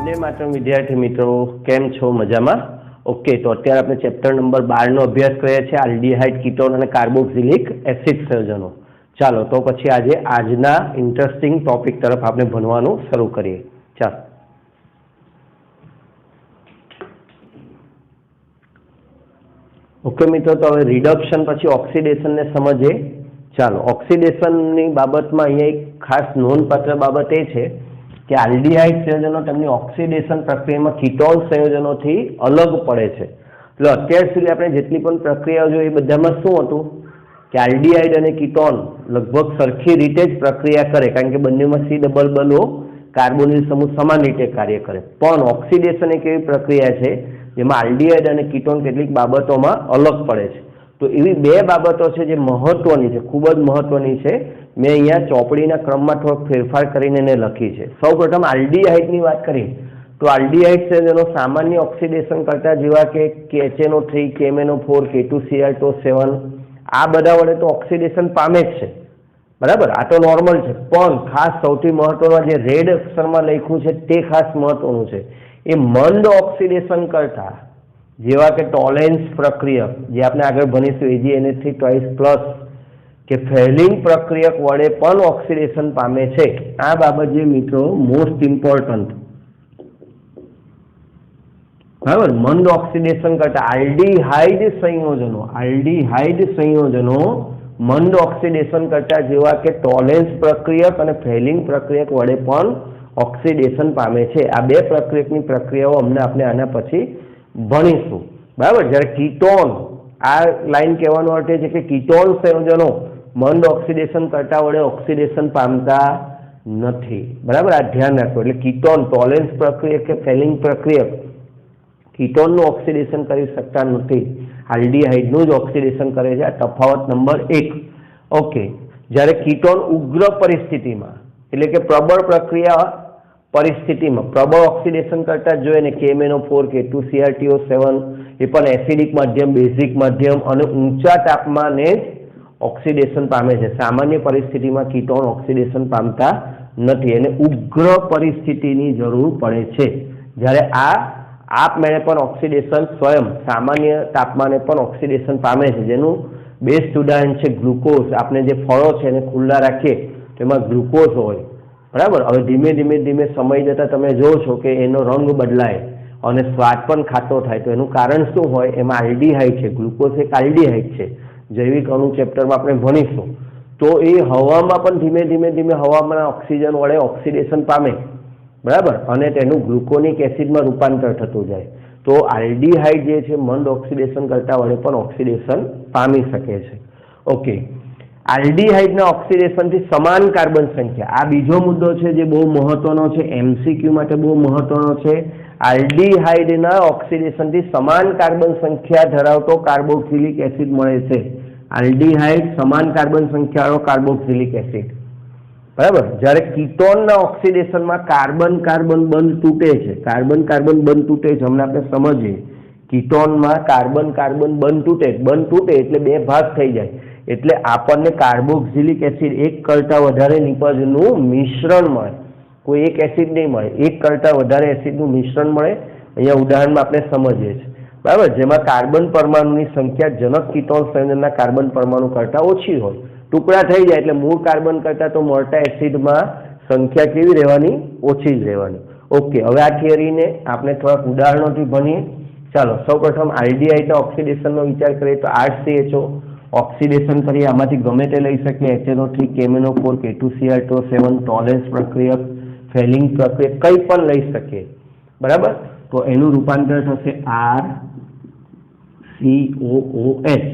वंदे मातरम विद्यार्थी मित्रों, केम छो? मजामा? ओके, तो अत्यारे आपणे चेप्टर नंबर 12 नो अभ्यास करीए छीए, आल्डिहाइड, कीटोन अने कार्बोक्सिलिक एसिड संयोजनो। चालो तो पछी आजना इंटरेस्टिंग टॉपिक तरफ आपणे भणवानुं शरू करीए। चालो ओके मित्रों, तो हवे रिडक्शन पछी ऑक्सिडेशन ने समझीए। चालो ऑक्सिडेशननी बाबतमां अहींया एक खास नोंधपात्र बाबत ए छे कि आल्डिहाइड संयोजनो तेमनी ऑक्सिडेशन प्रक्रियामां कीटोन संयोजनोथी अलग पड़े छे। એટલે અત્યાર સુધી આપણે જેટલી પણ પ્રક્રિયાઓ જોઈ એ બધામાં શું હતું કે આલ્ડિહાઇડ અને કીટોન લગભગ સરખી રીતે જ પ્રક્રિયા કરે, કારણ કે બંનેમાં C ડબલ બનો કાર્બોનિલ સમૂહ સમાન રીતે કાર્ય કરે। પણ ઓક્સિડેશન એક એવી પ્રક્રિયા છે જેમાં આલ્ડિહાઇડ અને કીટોન કેટલીક બાબતોમાં अलग પડે છે। तो एवी बे बाबतों છે જે મહત્વની છે, ખૂબ જ મહત્વની છે। मैं अहींया ચોપડીના ક્રમમાં થોડો ફેરફાર કરીને એને લખી છે। સૌપ્રથમ આલ્ડિહાઇડની વાત કરીએ तो आल्डिहाइड संयोजनो सामान्य ऑक्सिडेशन करता जेवा के KHNO3, KMNO4, K2Cr7 आ बधा वडे तो ऑक्सिडेशन पामे ज छे, बराबर। आ तो नॉर्मल है, पण खास सौथी महत्वनुं जे रेड अक्षरमां लख्युं छे ते खास महत्वनुं छे। ए मंद ऑक्सिडेशन करता जेवा के टॉलेंस प्रक्रियक जे आपणे आगळ भणीशुं AgNH3+ के फेलिंग प्रक्रियक वडे पण ऑक्सिडेशन पामे छे। आ बाबत जे मित्रों मोस्ट इम्पोर्टंट, बराबर। मंद ऑक्सिडेशन करता आल्डिहाइड संयोजनो मंद ऑक्सिडेशन करता जेवा के टॉलेंस प्रक्रियक अने फेलिंग प्रक्रियक वडे पण ऑक्सिडेशन पामे छे। आ बे प्रक्रियकनी प्रक्रियाओ अमने आपणे आना पछी भणीशुं, बराबर। ज्यारे कीटोन, आ लाइन कहेવાનો अर्थ है कि कीटोन संयोजनो मंद ऑक्सिडेशन करता वडे ऑक्सिडेशन पामता नथी, बराबर। आ ध्यान राखो। એટલે कीटोन टॉलेंस प्रक्रियक के फेलिंग प्रक्रियक कीटोनનું ऑक्सिडेशन કરી શકતા નથી, આલ્ડિહાઇડનું જ ऑक्सिडेशन કરે છે। આ તફાવત નંબર 1। ઓકે, જ્યારે कीटोन ઉગ્ર પરિસ્થિતિમાં એટલે કે પ્રબળ પ્રક્રિયા परिस्थितिमां प्रबल ऑक्सिडेशन करता जोईए ने KMNO4, K2Cr7 ए पण एसिडिक माध्यम, बेसिक माध्यम अने ऊंचा तापमाने ऑक्सिडेशन पामे छे। सामान्य परिस्थितिमां कीटोन ऑक्सिडेशन पामता नथी, एने उग्र परिस्थितिनी जरूर पड़े छे। ज्यारे आ आपमेळे पण ऑक्सिडेशन स्वयं सामान्य तापमाने पण ऑक्सिडेशन पामे छे, जेनुं बेस्ट उदाहरण छे ग्लूकोज। आपणे जे फळो छे एने खुल्ला राखीए तो एमां ग्लूकोज होय, बराबर। हवे धीमे धीमे धीमे समय जता तमे जोशो छो के एनो रंग बदलाय अने स्वाद पण खाटो थाय, तो एनुं कारण शुं होय? एमां आल्डिहाइड छे, ग्लूकोज एक आल्डिहाइड छे। जैविक अणु चेप्टरमां आपणे भणीशुं तो ए हवामां पण धीमे धीमे धीमे हवामां ऑक्सिजन वडे ऑक्सिडेशन पामे, बराबर, अने तेनुं ग्लूकोनिक एसिडमां रूपांतर थतुं जाय। तो आल्डिहाइड जे छे मंद ऑक्सिडेशन करता वडे पण ऑक्सिडेशन पामी शके छे। ओके, आल्डिहाइडना ऑक्सिडेशनथी समान कार्बन संख्या, आ बीजो मुद्दो छे जे बहु महत्वनो छे, एमसीक्यू माटे बहु महत्वनो छे। आल्डिहाइडना ऑक्सिडेशनथी समान कार्बन संख्या धरावतो कार्बोक्सिलिक एसिड मळे छे। आल्डिहाइड समान कार्बन संख्यावाळो कार्बोक्सिलिक एसिड, बराबर। ज्यारे कीटोनना ऑक्सिडेशनमां कार्बन कार्बन बंध तूटे छे, कार्बन कार्बन बंध तूटे छे, हमने आपणे समजीए। कीटोनमां कार्बन कार्बन बंध तूटे एटले बे भाग थई जाय, એટલે આપણને કાર્બોક્સિલિક એસિડ એક કરતા વધારે નિપજનું મિશ્રણ મળે। કોઈ એક એસિડ નહીં મળે, એક કરતા વધારે એસિડનું મિશ્રણ મળે। અહીંયા ઉદાહરણમાં આપણે સમજીએ છીએ, બરાબર, જેમાં કાર્બન પરમાણુની સંખ્યા જનક કીટોન સંયોજનના કાર્બન પરમાણુ કરતાં ઓછી હોય। ટુકડા થઈ જાય એટલે મૂળ કાર્બન કરતાં તો મળતા એસિડમાં સંખ્યા કેવી રહેવાની? ઓછી જ રહેવાની। ઓકે, હવે આ થિયરીને આપણે થોડાક ઉદાહરણોથી ભણીએ। ચાલો, સૌપ્રથમ આલ્ડિહાઇડના ઓક્સિડેશનનો વિચાર કરીએ તો RCHO ऑक्सिडेशन करिए, आमांथी गमे ते लई शकीए। HNO3, KMNO4, K2Cr7 Tollens प्रक्रियक, Fehling प्रक्रियक कई पण लई शकीए, बराबर। तो एनुं रूपांतर थशे RCOOH,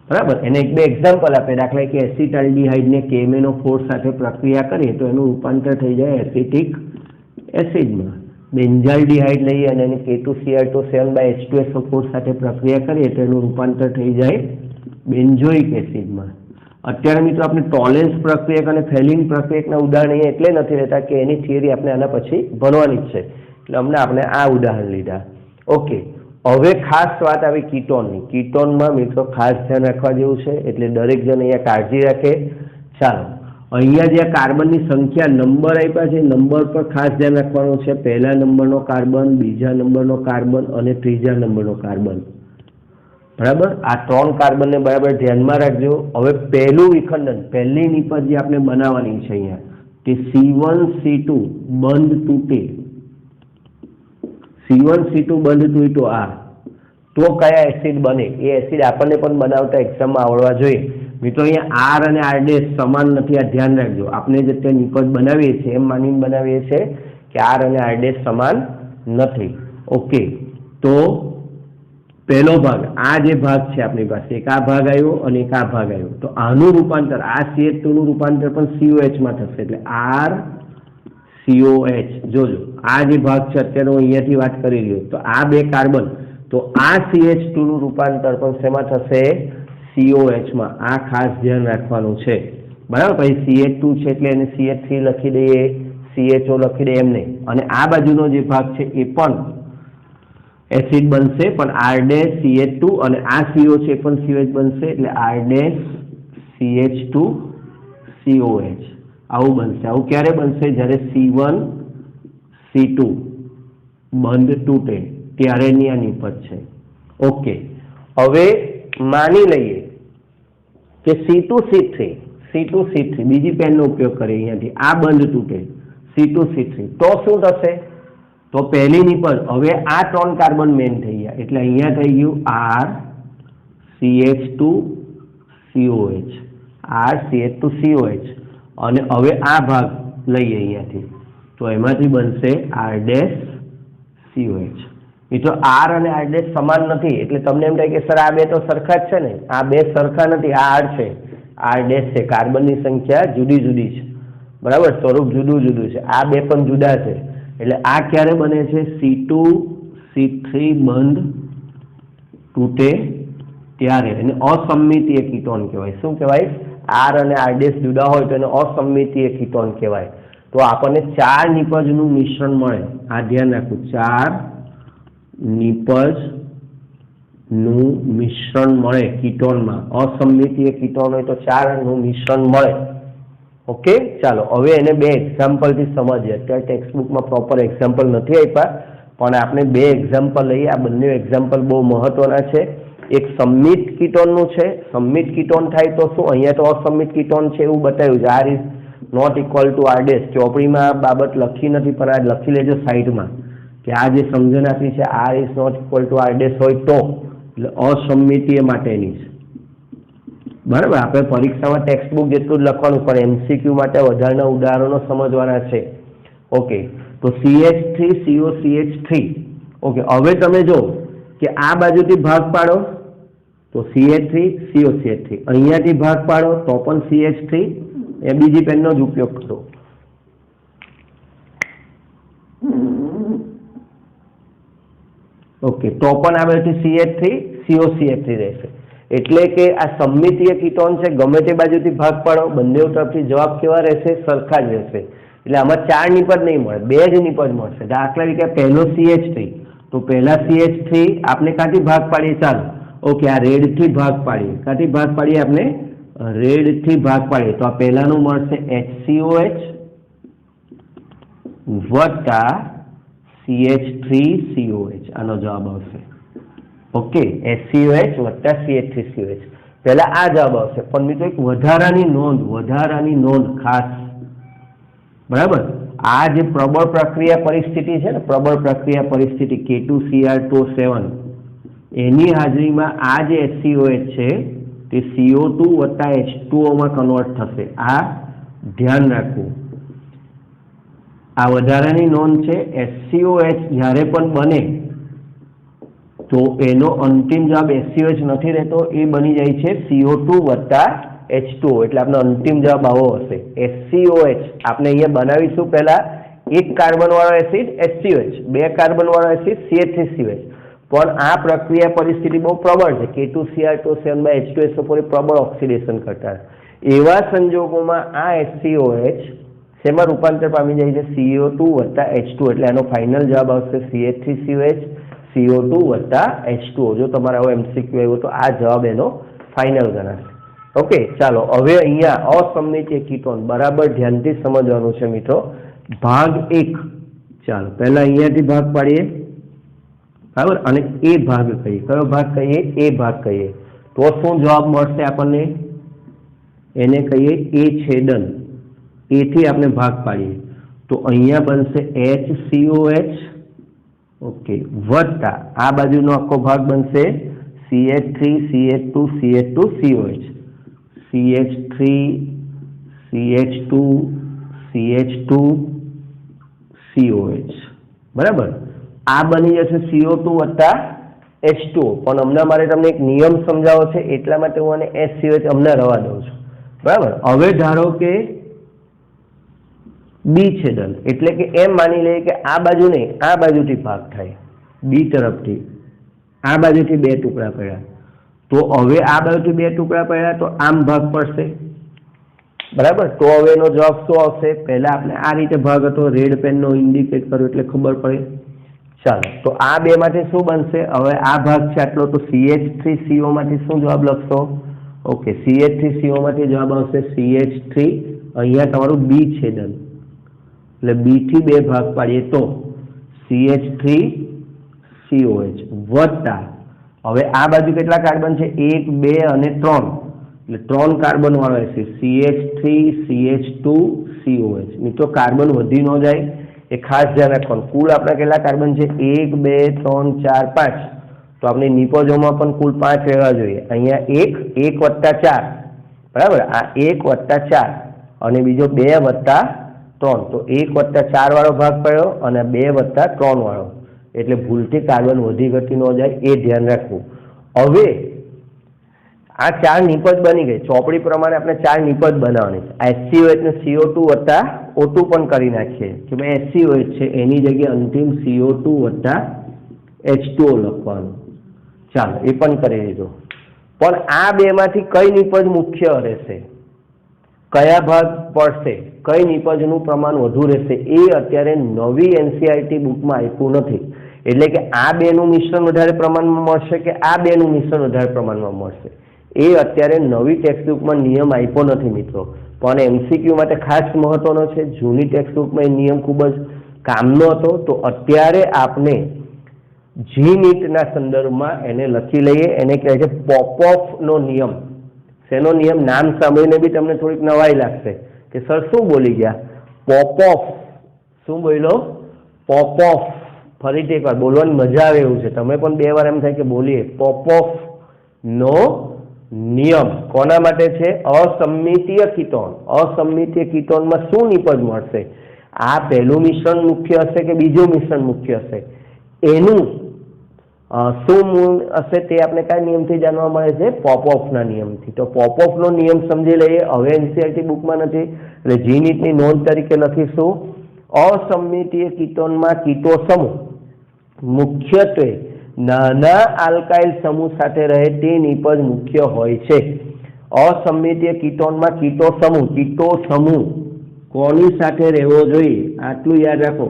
बराबर। एने एक बे एक्जाम्पल आपे, दाखला के एसिटाल्डिहाइड ने KMNO4 साथे प्रक्रिया करीए तो एनुं रूपांतर थई जाय एसिटिक एसिडमां। बेन्जाल्डिहाइड लईए अने एने K2Cr7/H2SO4 साथे प्रक्रिया करीए तो एनुं रूपांतर थई जाय बेन्जोइक एसिड में। अत्यारे मित्रों आपने टॉलेंस प्रक्रियक और फेलिंग प्रक्रियक उदाहरण अहींया एटले नथी लेता कि एनी थियरी आपणे आना पछी भणवानी ज छे, એટલે अमने आपणे आ उदाहरण लीधा। ओके, हवे खास वात आवी कीटोननी। कीटोनमां मित्रों खास ध्यान राखवा जेवुं छे, એટલે दरेक जण अहींया काळजी राखे। चालो, અહીંયા જે કાર્બનની સંખ્યા નંબર આપ્યા છે નંબર પર ખાસ ધ્યાન રાખવાનું છે. પહેલા નંબરનો કાર્બન, બીજા નંબરનો કાર્બન અને ત્રીજા નંબરનો કાર્બન. બરાબર, આ 3 કાર્બનને બરાબર ધ્યાનમાં રાખજો. હવે પહેલું વિખંડન, પહેલી નિપજ જે આપણે બનાવવાની છે અહીંયા કે C1C2 બંધ તૂટે, C1C2 બંધ તૂટો આ, તો કયા એસિડ બને એ એસિડ આપણને પણ બનાવતા એક્ઝામમાં આવડવા જોઈએ. મિત્રો અહીંયા આર અને આર ડેશ સમાન નથી, આ ધ્યાન રાખજો. આપણે જે તે નિપજ બનાવીએ છીએ એમ માનીને બનાવીએ છીએ કે આર અને આર ડેશ સમાન નથી. ઓકે, તો પહેલો ભાગ, આ જે ભાગ છે આપણી પાસે, એક આ ભાગ આવ્યો અને એક આ ભાગ આવ્યો, તો આનું રૂપાંતર, આ CH2 નું રૂપાંતર પણ COH માં થશે, એટલે આર COH. જોજો આ જે ભાગ છે અત્યારે હું અહીંયાથી વાત કરી રહ્યો, તો આ 2 કાર્બન, તો આ CH2 નું રૂપાંતર પણ શેમાં થશે? COH માં. આ ખાસ ધ્યાન રાખવાનું છે. બરાબર, પછી CH2 છે એટલે એને CH3 લખી દઈએ, CHO લખી દઈએ એમને. અને આ બાજુનો જે ભાગ છે એ પણ એસિડ બનશે, પણ R ડેશ CH2 અને આ CO છે પણ COH બનશે, એટલે R ડેશ CH2 COH આવું બનશે. આવું ક્યારે બનશે? જ્યારે C1 C2 બંધ તૂટે ત્યારેની આ નિપજ છે. ઓકે, હવે માની લઈએ કે C2C3 બીજી પેનનો ઉપયોગ કરીએ અહીંયાથી, આ બંધ તૂટે C2C3, તો શું થશે? તો પહેલી નિપજ, હવે આ 3 કાર્બન મેન થઈ ગયા, એટલે અહીંયા થઈ ગયું R CH2 COH, R CH2 COH. અને હવે આ ભાગ લઈએ અહીંયાથી, તો એમાંથી બનશે R ડેશ COH. મિત્રો R અને R ડેશ સમાન નથી, એટલે તમને એમ થાય કે સર આ 2 તો સરખા જ છે ને. આ 2 સરખા નથી, આ R છે, R ડેશ છે. કાર્બનની સંખ્યા જુદી જુદી છે, બરાબર, સ્વરૂપ જુદું જુદું છે. આ 2 પણ જુદા છે, એટલે આ ક્યારે બને છે? C2C3 બંધ તૂટે ત્યારે. એને અસંમિતીય કીટોન કહેવાય. શું કહેવાય? R અને R ડેશ જુદા હોય તો એને અસંમિતીય કીટોન કહેવાય. તો આપણને 4 નિપજનું મિશ્રણ મળે. આ ધ્યાન રાખવું, 4 નિપજનું મિશ્રણ મળે કીટોનમાં. અસંમિતીય કીટોન હોય તો 4 નું મિશ્રણ મળે. ઓકે, ચાલો હવે એને 2 એક્ઝામ્પલથી સમજીએ. અત્યારે ટેક્સ્ટબુકમાં પ્રોપર એક્ઝામ્પલ નથી આપ્યા, પણ આપણે 2 એક્ઝામ્પલ લઈએ. આ બંને એક્ઝામ્પલ બહુ મહત્વના છે. એક સંમિત કીટોનનું છે. સંમિત કીટોન થાય તો શું? અહીંયા તો અસંમિત કીટોન છે એવું બતાવ્યું છે. R is not equal to R dash. ચોપડીમાં બાબત લખી નથી, પણ આ લખી લેજો સાઈડમાં કે આ જે સમજણ આપી છે R is not equal to R dash હોય તો, એટલે અસંમિતીય માટેની છે. બરાબર, આપણે પરીક્ષામાં ટેક્સ્ટબુક જેટલું જ લખવાનું, પણ MCQ માટે વધારાના ઉદાહરણો સમજવાના છે. ઓકે, તો CH3 COCH3. ઓકે, હવે તમે જો કે આ બાજુથી ભાગ પાડો તો CH3 COCH3, અહીંયાથી ભાગ પાડો તો પણ CH3, એ બીજી પેનનો જ ઉપયોગ કરો. ઓકે, તો પણ આ બાજુથી CH3 COCH3 રહેશે. એટલે કે આ સમમિતીય કીટોન છે, ગમે તે બાજુથી ભાગ પાડો, બંને તરફથી જવાબ કેવા રહેશે? સરખા જ રહેશે. એટલે આમાં 4 નિપજ નહીં મળે, 2 જ નિપજ મળશે. દાખલા તરીકે પહેલો CH3, તો પહેલા CH3 આપણે કાંથી ભાગ પાડીએ? ચાલો, ઓકે, આ રેડથી ભાગ પાડીએ. કાંથી ભાગ પાડીએ? આપણે રેડથી ભાગ પાડીએ. તો આ પહેલાનું મળશે HCOH વત્તા CH3COH. આનો જવાબ આવશે. ઓકે, HCOH વત્તા CH3COH. પહેલા આ જવાબ આવશે. પણ મિત્રો એક વધારાની નોંધ ખાસ, બરાબર, આ જે પ્રબળ પ્રક્રિયા પરિસ્થિતિ છે ને, પ્રબળ પ્રક્રિયા પરિસ્થિતિ K2Cr2O7, એની હાજરીમાં આ જે HCOH છે તે CO2 વત્તા H2O માં કન્વર્ટ થશે. આ ધ્યાન રાખવું. આ વધારાની નોંધ છે. HCOH જ્યારે પણ બને તો એનો અંતિમ જવાબ HCOH નથી રહેતો, એ બની જાય છે CO2 વત્તા H2O. એટલે આપણો અંતિમ જવાબ આવો હશે. HCOH આપણે અહીંયા બનાવીશું. પહેલા 1 કાર્બન વાળો એસિડ HCOH, 2 કાર્બન વાળો એસિડ CH3COH. પણ આ પ્રક્રિયા પરિસ્થિતિ બહુ પ્રબળ છે. K2Cr2O7/H2SO4 પ્રબળ ઓક્સિડેશન કરતા. એવા સંજોગોમાં આ HCOH શેમાં રૂપાંતર પામી જાય છે? CO2 વત્તા H2O. એટલે આનો ફાઇનલ જવાબ આવશે CH3COH CO2 વત્તા H2O. જો તમારે આવો MCQ આવ્યો તો આ જવાબ એનો ફાઇનલ ગણાશે. ओके चलो हवे अहींया असममितीय कीटोन बराबर ध्यानथी समजवानुं छे मित्रों। भाग 1 चलो पहला अहींयाथी भाग पाडीए बराबर अने ए भाग कहीए। कयो भाग कहीए? ए भाग कहीए तो शुं जवाब मळशे आपणने? एने कहीए ए छेदन। ए थी आपणे भाग पाडीए तो अहींया बनशे HCOH ओके वत्ता आ बाजुनो आखो भाग बनशे CH3 CH2 CH2 COH CH3 CH2 CH2 COH बराबर। आ बनी जशे CO2 वत्ता H2O पण हमणां मारे तमने एक नियम समजावो छे એટલા માટે હું આને SCOH हमणां रवा दઉં છું बराबर। हवे धारो के बी छेदन एटले के एम मानी लईए के आ बाजू नहीं आ बाजुथी भाग थाय बी तरफथी आ बाजुथी बे टुकड़ा पड्या तो हवे आ बाजुथी बे टुकड़ा पड्या तो आम भाग पड़शे बराबर। तो हवे एनो जवाब शुं आवशे? पहला आपणे आ रीते भाग हतो रेड पेननो इंडिकेट कर्यो એટલે खबर पड़े। चलो तो आ बे मांथी शुं बनशे? हवे आ भाग छे आटलो तो CH3CO मांथी शुं जवाब लखशो? ओके CH3CO मांथी जवाब आवशे CH3 अहींया तमारुं बी छेदन એટલે बी थी बे भाग पाडीए तो CH3COH वत्ता हवे आ बाजू केटला कार्बन छे? 1 2 અને 3 એટલે 3 कार्बन वाळो हशे CH3 CH2 COH। मित्रों कार्बन वधी न जाए ए खास ध्यान राखवानुं। कुल आपणा केटला कार्बन छे? 1 2 3 4 5 तो आपणे निपोजोमां पण कुल 5 रहेवा जोईए। अहींया 1 1 + 4 बराबर आ 1 + 4 અને બીજો 2 + 3 तो 1 + 4 वाळो भाग पड्यो અને 2 + 3 वाळो એટલે ભૂલથી કાર્બન વધી ઘટી ન જાય એ ધ્યાન રાખવું। હવે આ 4 નિપજ બની ગઈ ચોપડી પ્રમાણે આપણે 4 નિપજ બનાવવાની છે। HCOH ને CO2 + O2 પણ કરી નાખીએ કે ભાઈ HCOH છે એની જગ્યાએ અંતિમ CO2 + H2O લખવાનું। ચાલો એ પણ કરી દીધું। પણ આ બેમાંથી કઈ નિપજ મુખ્ય રહેશે? કયા ભાગ પડશે? કઈ નિપજનું પ્રમાણ વધુ રહેશે એ અત્યારે નવી NCERT બુકમાં આપ્યું નથી। એટલે કે આ બેનું મિશ્રણ વધારે પ્રમાણમાં મળશે કે આ બેનું મિશ્રણ વધારે પ્રમાણમાં મળશે એ અત્યારે નવી ટેક્સ્ટબુકમાં નિયમ આપ્યો નથી મિત્રો। પણ MCQ માટે ખાસ મહત્વનો છે। જૂની ટેક્સ્ટબુકમાં એ નિયમ ખૂબ જ કામનો હતો તો અત્યારે આપણે જી નીટના સંદર્ભમાં એને લખી લઈએ। એને કહેવાય છે પોપોફનો નિયમ। શેનો નિયમ? નામ સાંભળીને બી તમને થોડીક નવાઈ લાગશે કે સર શું બોલી ગયા? પોપોફ। શું બોલ્યો? પોપોફ। ફરીથી એકવાર બોલવાની મજા આવે એવું છે। તમે પણ 2 વાર એમ થાય કે બોલીએ। પોપોફનો નિયમ કોના માટે છે? असम्मितीय कीटोन। असम्मितीय कीटोનમાં શું નિપજ મળશે? આ પહેલું મિશ્રણ મુખ્ય હશે કે બીજું મિશ્રણ મુખ્ય હશે એનું શું હશે તે આપણે કયા નિયમથી જાણવા મળે છે? પોપોફના નિયમથી। તો પોપોફનો નિયમ સમજી લઈએ। હવે NCERT બુકમાં નથી એટલે જી નીટની નોંધ તરીકે લખીશું असम्मितीय कीटोનમાં कीटो समूह मुख्यत्वे नाना आल्काइल समूह साथे रहे ते निपज मुख्य होय छे। असम्मितीय कीटोનમાં कीटो समूह कोनी साथे रहेवो जोईए? आटલું याद राखो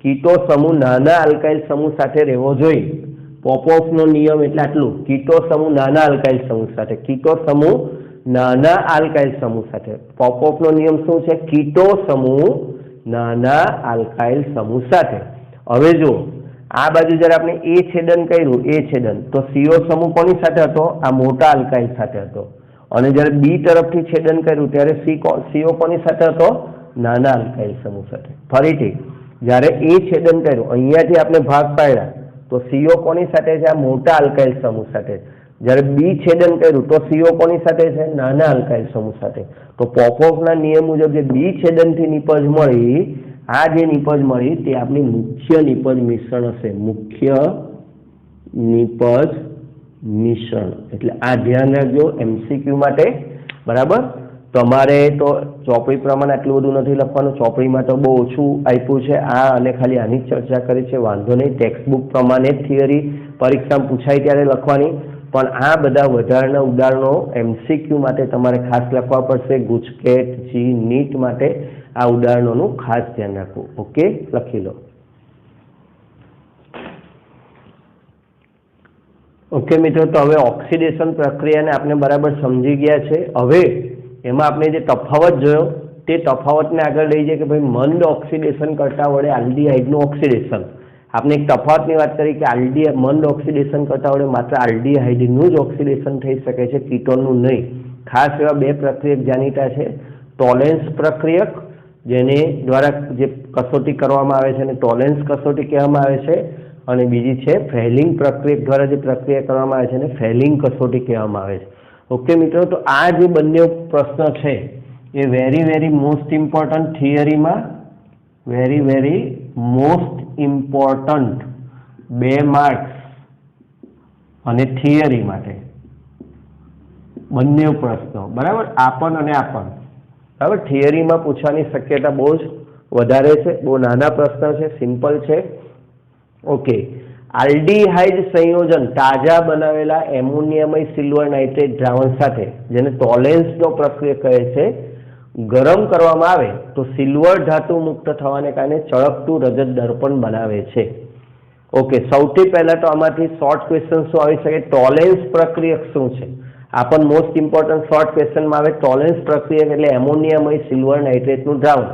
कीटो समूह नाना आल्काइल समूह साथे रहेवो जोईए। पोपॉफनो नियम એટલે આટલું कीटो समूह नाना आल्काइल समूह साथे। कीटो समूह नाना आल्काइल समूह साथे। पोपॉफनो नियम શું છે? कीटो समूह नाना आल्काइल समूह साथे। હવે જો आ बाजू जरा आपने ए छेदन कर्યું ए छेदन तो CO समूह कोनी साथे हतो? आ मोटा आल्काइल साथे हतो। અને જ્યારે बी तरफથી छेदन कर्યું ત્યારે CO कोनी साथे हतो? नाना आल्काइल समूह साथे। फरीથી જ્યારે ए छेदन कर्યું અહીંયાથી આપણે ભાગ પાડ્યા तो CO कोनी साथे छे? आ मोटा आल्काइल समूह साथे। જ્યારે बी छेदन कर्યું तो CO कोनी साथे छे? नाना आल्काइल समूह साथे। तो पोपॉफना नियम मुजब जे बी छेदनथी निपज मळी आ जे निपज मळी ते आपणी मुख्य निपज मिश्रण हशे। मुख्य निपज मिश्रण એટલે આ ધ્યાન રાખજો MCQ માટે બરાબર। તમારે તો ચોપડી પ્રમાણે આટલું બધું નથી લખવાનું। ચોપડીમાં તો બહુ ઓછું આપ્યું છે આ અને ખાલી આની જ ચર્ચા કરી છે। વાંધો નહીં ટેક્સ્ટબુક પ્રમાણે જ થિયરી પરીક્ષામાં પૂછાય ત્યારે લખવાની। પણ આ બધા વધારાના ઉદાહરણો MCQ માટે તમારે ખાસ લખવા પડશે। ગુજકેટ જી નીટ માટે આ ઉદાહરણોનું ખાસ ધ્યાન રાખવું। ઓકે લખી લો। ओके मित्रों, तो हवे ऑक्सिडेशन प्रक्रिया ने आपने बराबर समझी गया है। हवे एमां आपने जे तफावत जोयो ते तफावतने आगळ लई जाए कि भाई मंद ऑक्सिडेशन करता वडे आल्डिहाइडनुं ऑक्सिडेशन। आपने एक तफावतनी वात करी कि मंद ऑक्सिडेशन करता वडे मात्र आल्डिहाइडनुं ज ऑक्सिडेशन थई शके छे, कीटोननुं नहीं। खास एवा बे प्रक्रियक जाणीता छे। टॉलेंस प्रक्रियक जेने द्वारा जे कसोटी करवामां आवे छे एने टॉलेंस कसोटी कहेवामां आवे छे, અને બીજી છે ફેલિંગ પ્રક્રિયા દ્વારા જે પ્રક્રિયા કરવામાં આવે છે એને ફેલિંગ કસોટી કહેવામાં આવે છે। ઓકે મિત્રો, તો આ જે બંને પ્રશ્ન છે એ વેરી મોસ્ટ ઇમ્પોર્ટન્ટ થિયરીમાં, વેરી મોસ્ટ ઇમ્પોર્ટન્ટ 2 માર્ક્સ અને થિયરી માટે બંને પ્રશ્નો બરાબર, આપણ અને આપણ બરાબર। થિયરીમાં પૂછવાની શક્યતા બહુ જ વધારે છે, બહુ નાના પ્રશ્ન છે, સિમ્પલ છે। ओके, आल्डिहाइड संयोजन ताजा बनावेला एमोनियमय सिल्वर नाइट्रेट द्रावण साथे जेने टॉलेंसनो प्रक्रिया कहे छे गरम करवामां आवे तो सिल्वर धातु मुक्त थवाने कारणे चळकतुं रजत दर्पण बनावे छे। ओके, सौथी पहेला तो आमांथी शॉर्ट क्वेश्चन शुं आवी शके, टॉलेंस प्रक्रिया शुं छे। आ पण मोस्ट इम्पोर्टન્ટ शॉर्ट क्वेश्चन में आवे। टॉलेंस प्रक्रिया एटले एमोनियमय सिल्वर नाइट्रेटनुं द्रावण,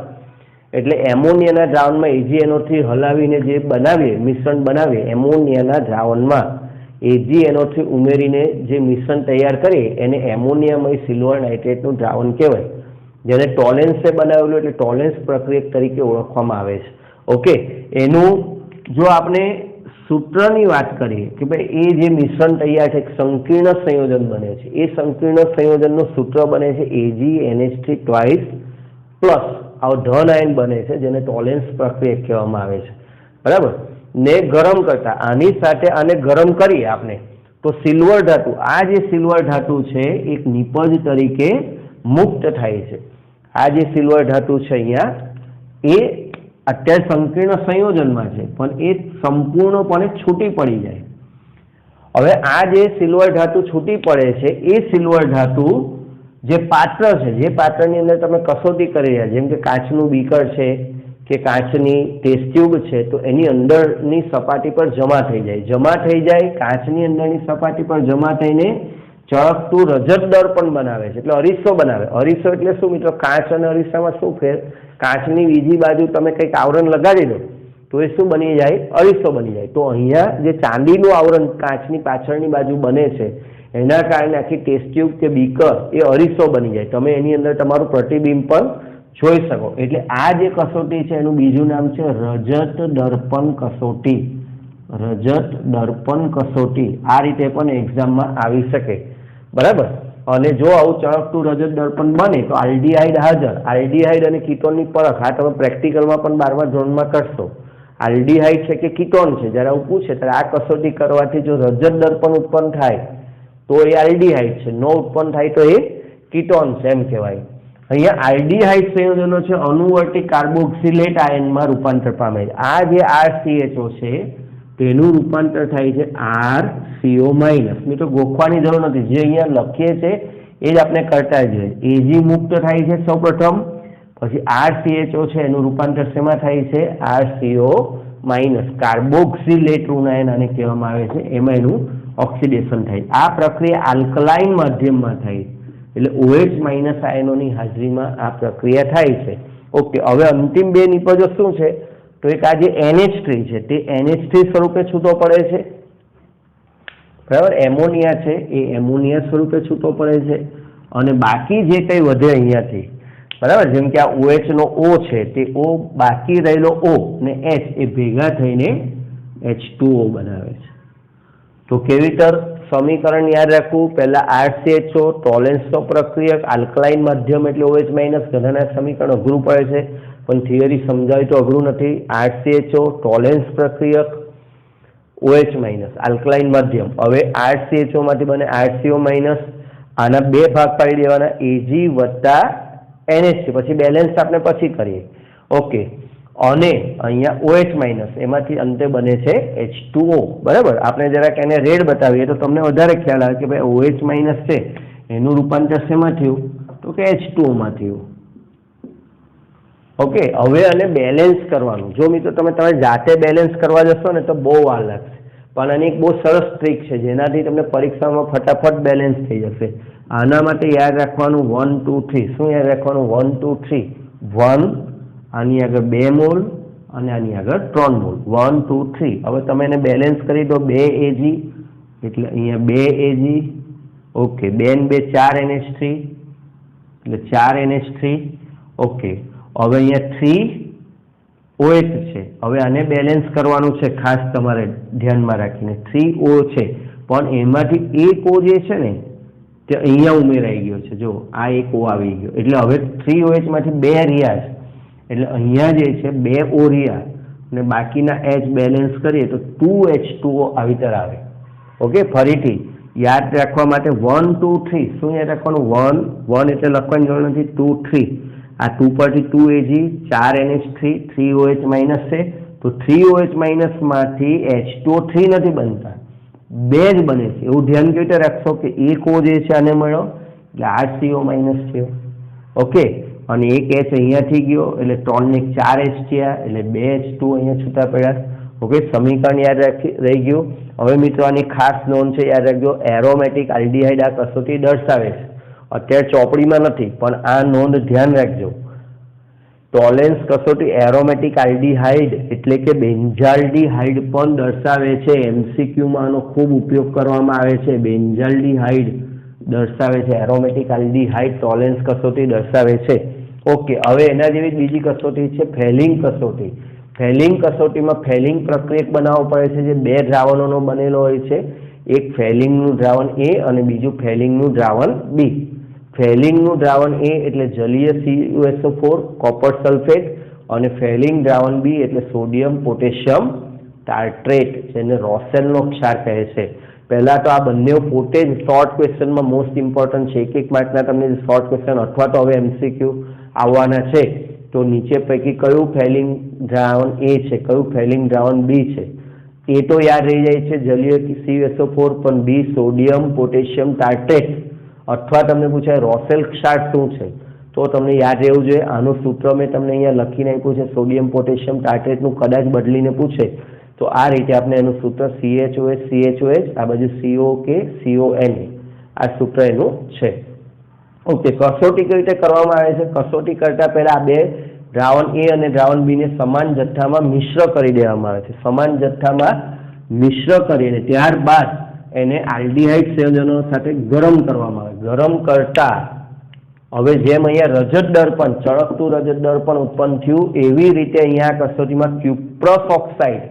એટલે એમોનિયાના દ્રાવણમાં AgNO3 હલાવીને જે બનાવીએ મિશ્રણ બનાવીએ એમોનિયાના દ્રાવણમાં AgNO3 ઉમેરીને જે મિશ્રણ તૈયાર કરીએ એને એમોનિયામય સિલ્વર નાઇટ્રેટનું દ્રાવણ કહેવાય, જેને ટોલેન્સે બનાવેલું એટલે ટોલેન્સ પ્રક્રિયક તરીકે ઓળખવામાં આવે છે। ઓકે, એનું જો આપણે સૂત્રની વાત કરીએ કે ભાઈ એ જે મિશ્રણ તૈયાર છે એક સંકીર્ણ સંયોજન બને છે, એ સંકીર્ણ સંયોજનનું સૂત્ર બને છે AgNH3 ટ્વાઇસ પ્લસ આવો ધન આયન બને છે જેને ટોલેન્સ પ્રક્રિયા કહેવામાં આવે છે બરાબર। ને ગરમ કરતા આની સાથે આને ગરમ કરીએ આપણે તો સિલ્વર ધાતુ, આ જે સિલ્વર ધાતુ છે એક નિપજ તરીકે મુક્ત થાય છે। આ જે સિલ્વર ધાતુ છે અહીંયા એ અત્યારે સંકીર્ણ સંયોજનમાં છે પણ એ સંપૂર્ણપણે છૂટી પડી જાય। હવે આ જે સિલ્વર ધાતુ છૂટી પડે છે એ સિલ્વર ધાતુ જે પાત્ર છે, જે પાત્રની અંદર તમે કસોટી કરી રહ્યા, જેમ કે કાચનું બીકર છે કે કાચની ટેસ્ટ ટ્યુબ છે, તો એની અંદરની સપાટી પર જમા થઈ જાય, કાચની અંદરની સપાટી પર જમા થઈને ચળકતું રજત દર્પણ બનાવે છે, એટલે અરીસો બનાવે। અરીસો એટલે શું મિત્રો, કાચ અને અરીસામાં શું ફેર, કાચની બીજી બાજુ તમે કંઈક આવરણ લગાડી દો તો એ શું બની જાય, અરીસો બની જાય। તો અહીંયા જે ચાંદીનું આવરણ કાચની પાછળની બાજુ બને છે એના કારણે આખી ટેસ્ટ ટ્યુબ કે બીકર એ અરીસો બની જાય, તમે એની અંદર તમારું પ્રતિબિંબ પણ જોઈ શકો। એટલે આ જે કસોટી છે એનું બીજું નામ છે રજત દર્પણ કસોટી। રજત દર્પણ કસોટી આ રીતે પણ એક્ઝામમાં આવી શકે બરાબર। અને જો આવું ચળકતું રજત દર્પણ બને તો આલ્ડિહાઇડ હાજર, આલ્ડિહાઇડ અને કીટોનની પરખ આ તમે પ્રેક્ટિકલમાં પણ 12મા ધોરણમાં કરશો। આલ્ડિહાઇડ છે કે કીટોન છે, જ્યારે આવું પૂછે ત્યારે આ કસોટી કરવાથી જો રજત દર્પણ ઉત્પન્ન થાય તો એ આલ્ડિહાઇડ છે, નો ઉત્પન્ન થાય તો એ કીટોન છે એમ કહેવાય। અહીંયા આલ્ડિહાઇડ સંયોજનો છે અનુવર્તી કાર્બોક્સિલેટ આયનમાં રૂપાંતર પામે છે। આ જે RCHO છે તેનું રૂપાંતર થાય છે RCO-। મિત્રો ગોખવાની જરૂર નથી, જે અહીંયા લખીએ છે એ જ આપણે કરતા જઈએ। Ag મુક્ત થાય છે સૌપ્રથમ, પછી RCHO છે એનું રૂપાંતર શેમાં થાય છે, RCO-। કાર્બોક્સિલેટ ઋણાયન આને કહેવામાં આવે છે, એમાં એનું ઓક્સિડેશન થાય। આ પ્રક્રિયા આલ્કલાઇન માધ્યમમાં થાય એટલે OH- આયનોની હાજરીમાં આ પ્રક્રિયા થાય છે। ઓકે, હવે અંતિમ બે નિપજો શું છે તો એક આ જે NH3 છે તે NH3 સ્વરૂપે છૂટો પડે છે બરાબર, એમોનિયા છે એ એમોનિયા સ્વરૂપે છૂટો પડે છે, અને બાકી જે કંઈ વધે અહીંયાથી બરાબર, જેમ કે આ OH નો O છે તે O, બાકી રહેલો O ને H એ ભેગા થઈને H2O બનાવે છે। તો કેવી રીતે સમીકરણ યાદ રાખવું, પહેલા RCHO ટોલેન્સનો પ્રક્રિયક, આલ્કલાઇન માધ્યમ એટલે OH- ઘણાના સમીકરણ અઘરું પડે છે પણ થિયરી સમજાય તો અઘરું નથી। RCHO ટોલેન્સ પ્રક્રિયક, OH- આલ્કલાઇન માધ્યમ। હવે RCHO માંથી બને RCO-, આના બે ભાગ પાડી દેવાના, Ag વત્તા NH3, પછી બેલેન્સ આપણે પછી કરીએ। ઓકે, અને અહીંયા OH- એમાંથી અંતે બને છે H2O બરાબર। આપણે જરાક એને રેડ બતાવીએ તો તમને વધારે ખ્યાલ આવે કે ભાઈ OH- છે એનું રૂપાંતર શેમાં થયું તો કે H2O માં થયું। ઓકે, હવે આને બેલેન્સ કરવાનું। જો મિત્રો તમે જાતે બેલેન્સ કરવા જશો ને તો બહુ વાર લાગશે, પણ આની એક બહુ સરસ ટ્રીક છે જેનાથી તમને પરીક્ષામાં ફટાફટ બેલેન્સ થઈ જશે. આના માટે યાદ રાખવાનું 1 2 3. શું યાદ રાખવાનું? 1 2 3. 1 આની આગળ 2 મોલ અને આની આગળ 3 મોલ. 1 2 3. હવે તમે એને બેલેન્સ કરી દો 2 Ag એટલે અહીંયા 2 Ag. ઓકે, 2 ને 2 4 NH3 એટલે 4 NH3. ઓકે, હવે અહીંયા 3 OH છે. હવે આને બેલેન્સ કરવાનું છે ખાસ તમારે ધ્યાનમાં રાખીને. 3 O છે પણ એમાંથી એક O જે છે ને તે અહીંયા ઉમેરાઈ ગયો છે. જો આ એક O આવી ગયો એટલે હવે 3 OH માંથી 2 રહ્યા છે એટલે અહીંયા જે છે 2 O રહ્યા અને બાકીના H બેલેન્સ કરીએ તો 2H2O આવી તર આવે. ઓકે, ફરીથી યાદ રાખવા માટે 1 2 3. શું યાદ રાખવાનું? 1 એટલે લખવાની જરૂર નથી. 2 3. આ 2 પરથી 2 Ag 4 NH3 3 OH માઇનસ છે તો 3 OH માઇનસ માંથી H2O 3 નથી બનતા, 2 જ બને છે. એવું ધ્યાન કેવી રીતે રાખશો કે એક O જે છે આને મળ્યો એટલે 8 CO માઇનસ થયો. ઓકે, અને એક H અહીંયાથી ગયો એટલે 3 ને 4 H થયા એટલે 2 H2 અહીંયા છૂટા પડ્યા. ઓકે, સમીકરણ યાદ રહી ગયું. હવે મિત્રો આની ખાસ નોંધ છે, યાદ રાખજો. એરોમેટિક આલ્ડીહાઇડ આ કસોટી દર્શાવે છે. અત્યારે ચોપડીમાં નથી પણ આ નોંધ ધ્યાન રાખજો. ટોલેન્સ કસોટી એરોમેટિક આલ્ડીહાઇડ એટલે કે બેન્ઝાલ્ડીહાઇડ પણ દર્શાવે છે. MCQમાં આનો ખૂબ ઉપયોગ કરવામાં આવે છે. બેન્ઝાલ્ડીહાઇડ દર્શાવે છે, એરોમેટિક આલ્ડીહાઇડ ટોલેન્સ કસોટી દર્શાવે છે. ઓકે, હવે એના જેવી બીજી કસોટી છે ફેલિંગ કસોટી. ફેલિંગ કસોટીમાં ફેલિંગ પ્રક્રિયક બનાવવો પડે છે જે 2 દ્રાવણોનો બનેલો હોય છે. એક ફેલિંગનું દ્રાવણ A અને બીજું ફેલિંગનું દ્રાવણ B. ફેલિંગનું દ્રાવણ A એટલે જલીય CuSO4 કોપર સલ્ફેટ અને ફેલિંગ દ્રાવણ B એટલે સોડિયમ પોટેશિયમ ટાર્ટ્રેટ જેને રોસેલનો ક્ષાર કહે છે. પહેલાં તો આ બંને પોતે જ શોર્ટ ક્વેશ્ચનમાં મોસ્ટ ઇમ્પોર્ટન્ટ છે. એક માર્કના તમને શોર્ટ ક્વેશ્ચન અથવા તો હવે MCQ આવવાના છે તો નીચે પૈકી કયું ફેલિંગ દ્રાવણ A છે, કયું ફેલિંગ દ્રાવણ B છે એ તો યાદ રહી જાય છે, જલીય CuSO4, પણ B સોડિયમ પોટેશિયમ ટાર્ટ્રેટ અથવા તમને પૂછાય રોસેલ ક્ષાર શું છે તો તમને યાદ રહેવું જોઈએ. આનું સૂત્ર મેં તમને અહીંયા લખીને આપ્યું છે, સોડિયમ પોટેશિયમ ટાર્ટ્રેટનું કદાચ બદલીને પૂછે તો આ રીતે આપણે એનું સૂત્ર CHOH આ બાજુ COK આ સૂત્ર એનું છે. ઓકે, કસોટી કઈ રીતે કરવામાં આવે છે? કસોટી કરતા પહેલા આ 2 દ્રાવણ A અને દ્રાવણ B ને સમાન જથ્થામાં મિશ્ર કરી દેવામાં આવે છે. સમાન જથ્થામાં મિશ્ર કરીને ત્યારબાદ એને આલ્ડીહાઇડ સંયોજનો સાથે ગરમ કરવામાં આવે. ગરમ કરતા હવે જેમ અહીંયા રજત દર્પણ, ચળકતું રજત દર્પણ ઉત્પન્ન થયું એવી રીતે અહીંયા કસોટીમાં ક્યુપ્રસ ઓક્સાઇડ,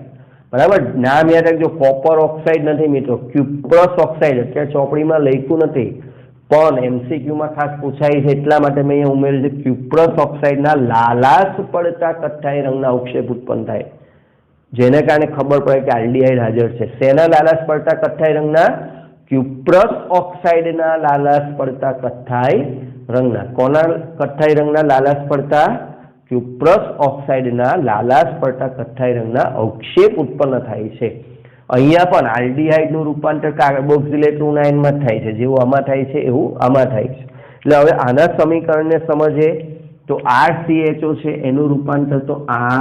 બરાબર, નામ યાદ રાખજો, કોપર ઓક્સાઇડ નથી મિત્રો, ક્યુપ્રસ ઓક્સાઇડ. અત્યારે ચોપડીમાં લખ્યું નથી પણ MCQમાં ખાસ પૂછાય છે એટલા માટે મેં અહીંયા ઉમેર્યું છે. ક્યુપ્રસ ઓક્સાઇડના લાલાશ પડતા કથ્થાઈ રંગના અવક્ષેપ ઉત્પન્ન થાય જેને કારણે ખબર પડે કે આલ્ડીહાઇડ હાજર છે. શેના લાલાશ પડતા કથ્થાઈ રંગના? ક્યુપ્રસ ઓક્સાઇડના લાલાશ પડતા કથ્થાઈ રંગના. કોના કથ્થાઈ રંગના લાલાશ પડતા? ક્યુપ્રસ ઓક્સાઇડના લાલાશ પડતા કથ્થાઈ રંગના અવક્ષેપ ઉત્પન્ન થાય છે. અહીંયા પણ આલ્ડીહાઇડનું રૂપાંતર કાર્બોક્સિલેટ આયનમાં થાય છે. જેવું આમાં થાય છે એવું આમાં થાય છે. એટલે હવે આના સમીકરણને સમજીએ તો RCHO છે એનું રૂપાંતર તો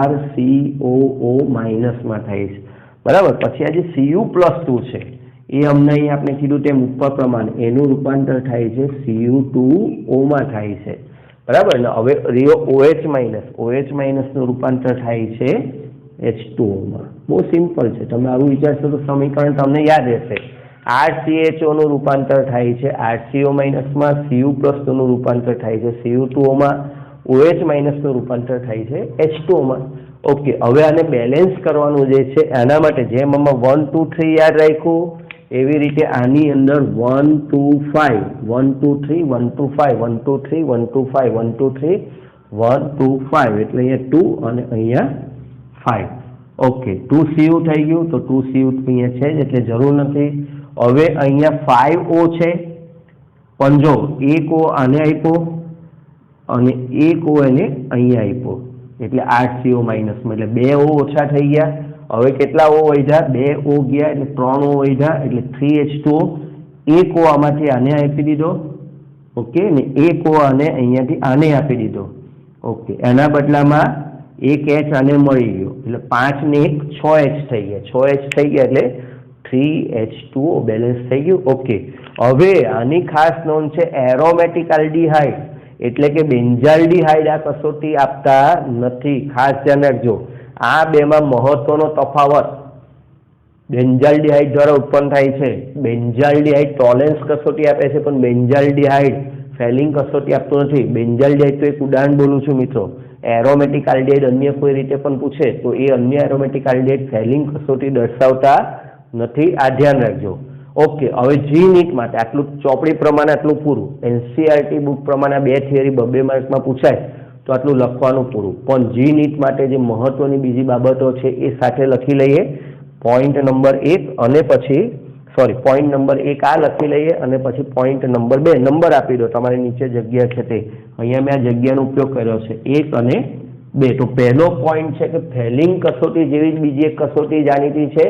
RCOO માઇનસમાં થાય છે, બરાબર. પછી આ જે Cu+2 છે એ અમને અહીં આપણે કીધું તેમ ઉપર પ્રમાણે એનું રૂપાંતર થાય છે Cu2O માં થાય છે, બરાબર ને. હવે OH માઇનસનું રૂપાંતર થાય છે H2O માં. બહુ સિમ્પલ છે, તમે આવું વિચારશો તો સમીકરણ તમને યાદ રહેશે. RCHO નું રૂપાંતર થાય છે RCO માઇનસમાં, Cu+2 નું રૂપાંતર થાય છે Cu2O માં, OH માઇનસનું રૂપાંતર થાય છે H2O માં. ઓકે, હવે આને બેલેન્સ કરવાનું જે છે એના માટે જેમ આમાં 1 2 3 યાદ રાખ્યું એવી રીતે આની અંદર 1 2 5 1 2 3 1 2 5 1 2 3 1 2 5 1 2 3 1 2 5 એટલે અહીંયા 2 અને અહીંયા 5. ઓકે, 2 Cu થઈ ગયું તો 2 Cu અહીંયા છે જ એટલે જરૂર નથી. હવે અહીંયા 5O છે પણ જો એક O આને આપ્યો અને એક O એને અહીંયા આપ્યો એટલે 8 CO માઇનસમાં એટલે 2 O ઓછા થઈ ગયા. હવે કેટલા O વધ્યા? 2 O ગયા એટલે 3 O વધ્યા એટલે 3H2O. એક O આમાંથી આને આપી દીધો, ઓકે, ને એક O આને અહીંયાથી આને આપી દીધો. ઓકે, એના બદલામાં એક H આને મળી ગયો એટલે 5 ને 1 6H થઈ ગયા. 6H થઈ ગયા એટલે 3H2O બેલેન્સ થઈ ગયું. ઓકે, હવે આની ખાસ નોંધ છે એરોમેટિક આલ્ડીહાઇડ એટલે કે બેન્ઝાલ્ડીહાઇડ આ કસોટી આપતા નથી. ખાસ ધ્યાન રાખજો, આ બેમાં મહત્વનો તફાવત બેન્ઝાલ્ડીહાઇડ દ્વારા ઉત્પન્ન થાય છે. બેન્ઝાલ્ડીહાઇડ ટોલેન્સ કસોટી આપે છે, પણ બેન્ઝાલ્ડીહાઇડ ફેલિંગ કસોટી આપતું નથી. બેન્ઝાલ્ડીહાઇડ તો એક ઉદાહરણ બોલું છું મિત્રો. એરોમેટિક આલ્ડીહાઇડ અન્ય કોઈ રીતે પણ પૂછે તો એ અન્ય એરોમેટિક આલ્ડીહાઇડ ફેલિંગ કસોટી દર્શાવતા નથી. આ ધ્યાન રાખજો. ઓકે, હવે જી નીટ માટે આટલું ચોપડી પ્રમાણે આટલું પૂરું. એનસીઆરટી બુક પ્રમાણે 2 થિયરી 2 માર્કમાં પૂછાય તો આટલું લખવાનું પૂરું. પણ જી નીટ માટે જે મહત્વની બીજી બાબતો છે એ સાથે લખી લઈએ. પોઈન્ટ નંબર 1 અને પછી પોઈન્ટ નંબર 1 આ લખી લઈએ અને પછી પોઈન્ટ નંબર 2 નંબર આપી દો. તમારી નીચે જગ્યા છે તે અહીંયા મેં આ જગ્યાનો ઉપયોગ કર્યો છે 1 અને 2. તો પહેલો પોઈન્ટ છે કે ફેલિંગ કસોટી જેવી જ બીજી એક કસોટી જાણીતી છે,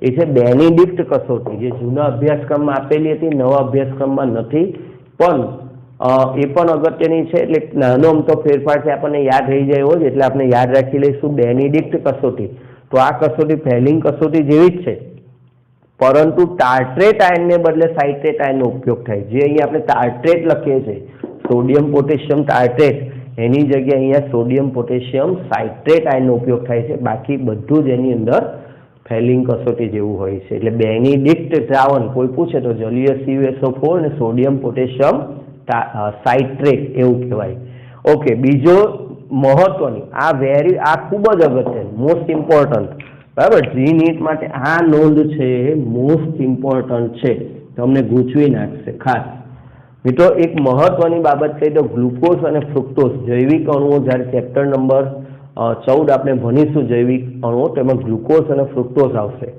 એ છે બેનિડિક્ટ કસોટી, જે જૂના અભ્યાસક્રમમાં આપેલી હતી, નવા અભ્યાસક્રમમાં નથી. પણ એ પણ અગત્યની છે. એટલે નાનો અમથો ફેરફાર છે, આપણને યાદ રહી જાય એવો જ, એટલે આપણે યાદ રાખી લઈશું બેનિડિક્ટ કસોટી. તો આ કસોટી ફેલિંગ કસોટી જેવી જ છે, પરંતુ ટાર્ટ્રેટ આયનને બદલે સાઇટ્રેટ આયનનો ઉપયોગ થાય. જે અહીંયા આપણે ટાર્ટ્રેટ લખીએ છીએ, સોડિયમ પોટેશિયમ ટાર્ટ્રેટ, એની જગ્યાએ અહીંયા સોડિયમ પોટેશિયમ સાઇટ્રેટ આયનનો ઉપયોગ થાય છે. બાકી બધું જ એની અંદર ફેલિંગ કસોટી જેવું હોય છે. એટલે બેનિડિક્ટ દ્રાવણ કોઈ પૂછે તો જલીય CuSO4 અને સોડિયમ પોટેશિયમ સાઇટ્રેટ એવું કહેવાય. ઓકે, બીજો મહત્વની આ ખૂબ જ અગત્યનું, મોસ્ટ ઇમ્પોર્ટન્ટ, બરાબર. જી નીટ માટે આ નોંધ છે, મોસ્ટ ઇમ્પોર્ટન્ટ છે, તમને ગૂંચવી નાખશે. ખાસ મિત્રો એક મહત્વની બાબત કહી દો, ગ્લુકોઝ અને ફ્રુક્ટોઝ જૈવિક અણુઓ. જ્યારે ચેપ્ટર નંબર 14 આપણે ભણીશું જૈવિક અણુઓ, તેમાં ગ્લુકોઝ અને ફ્રુક્ટોઝ આવશે,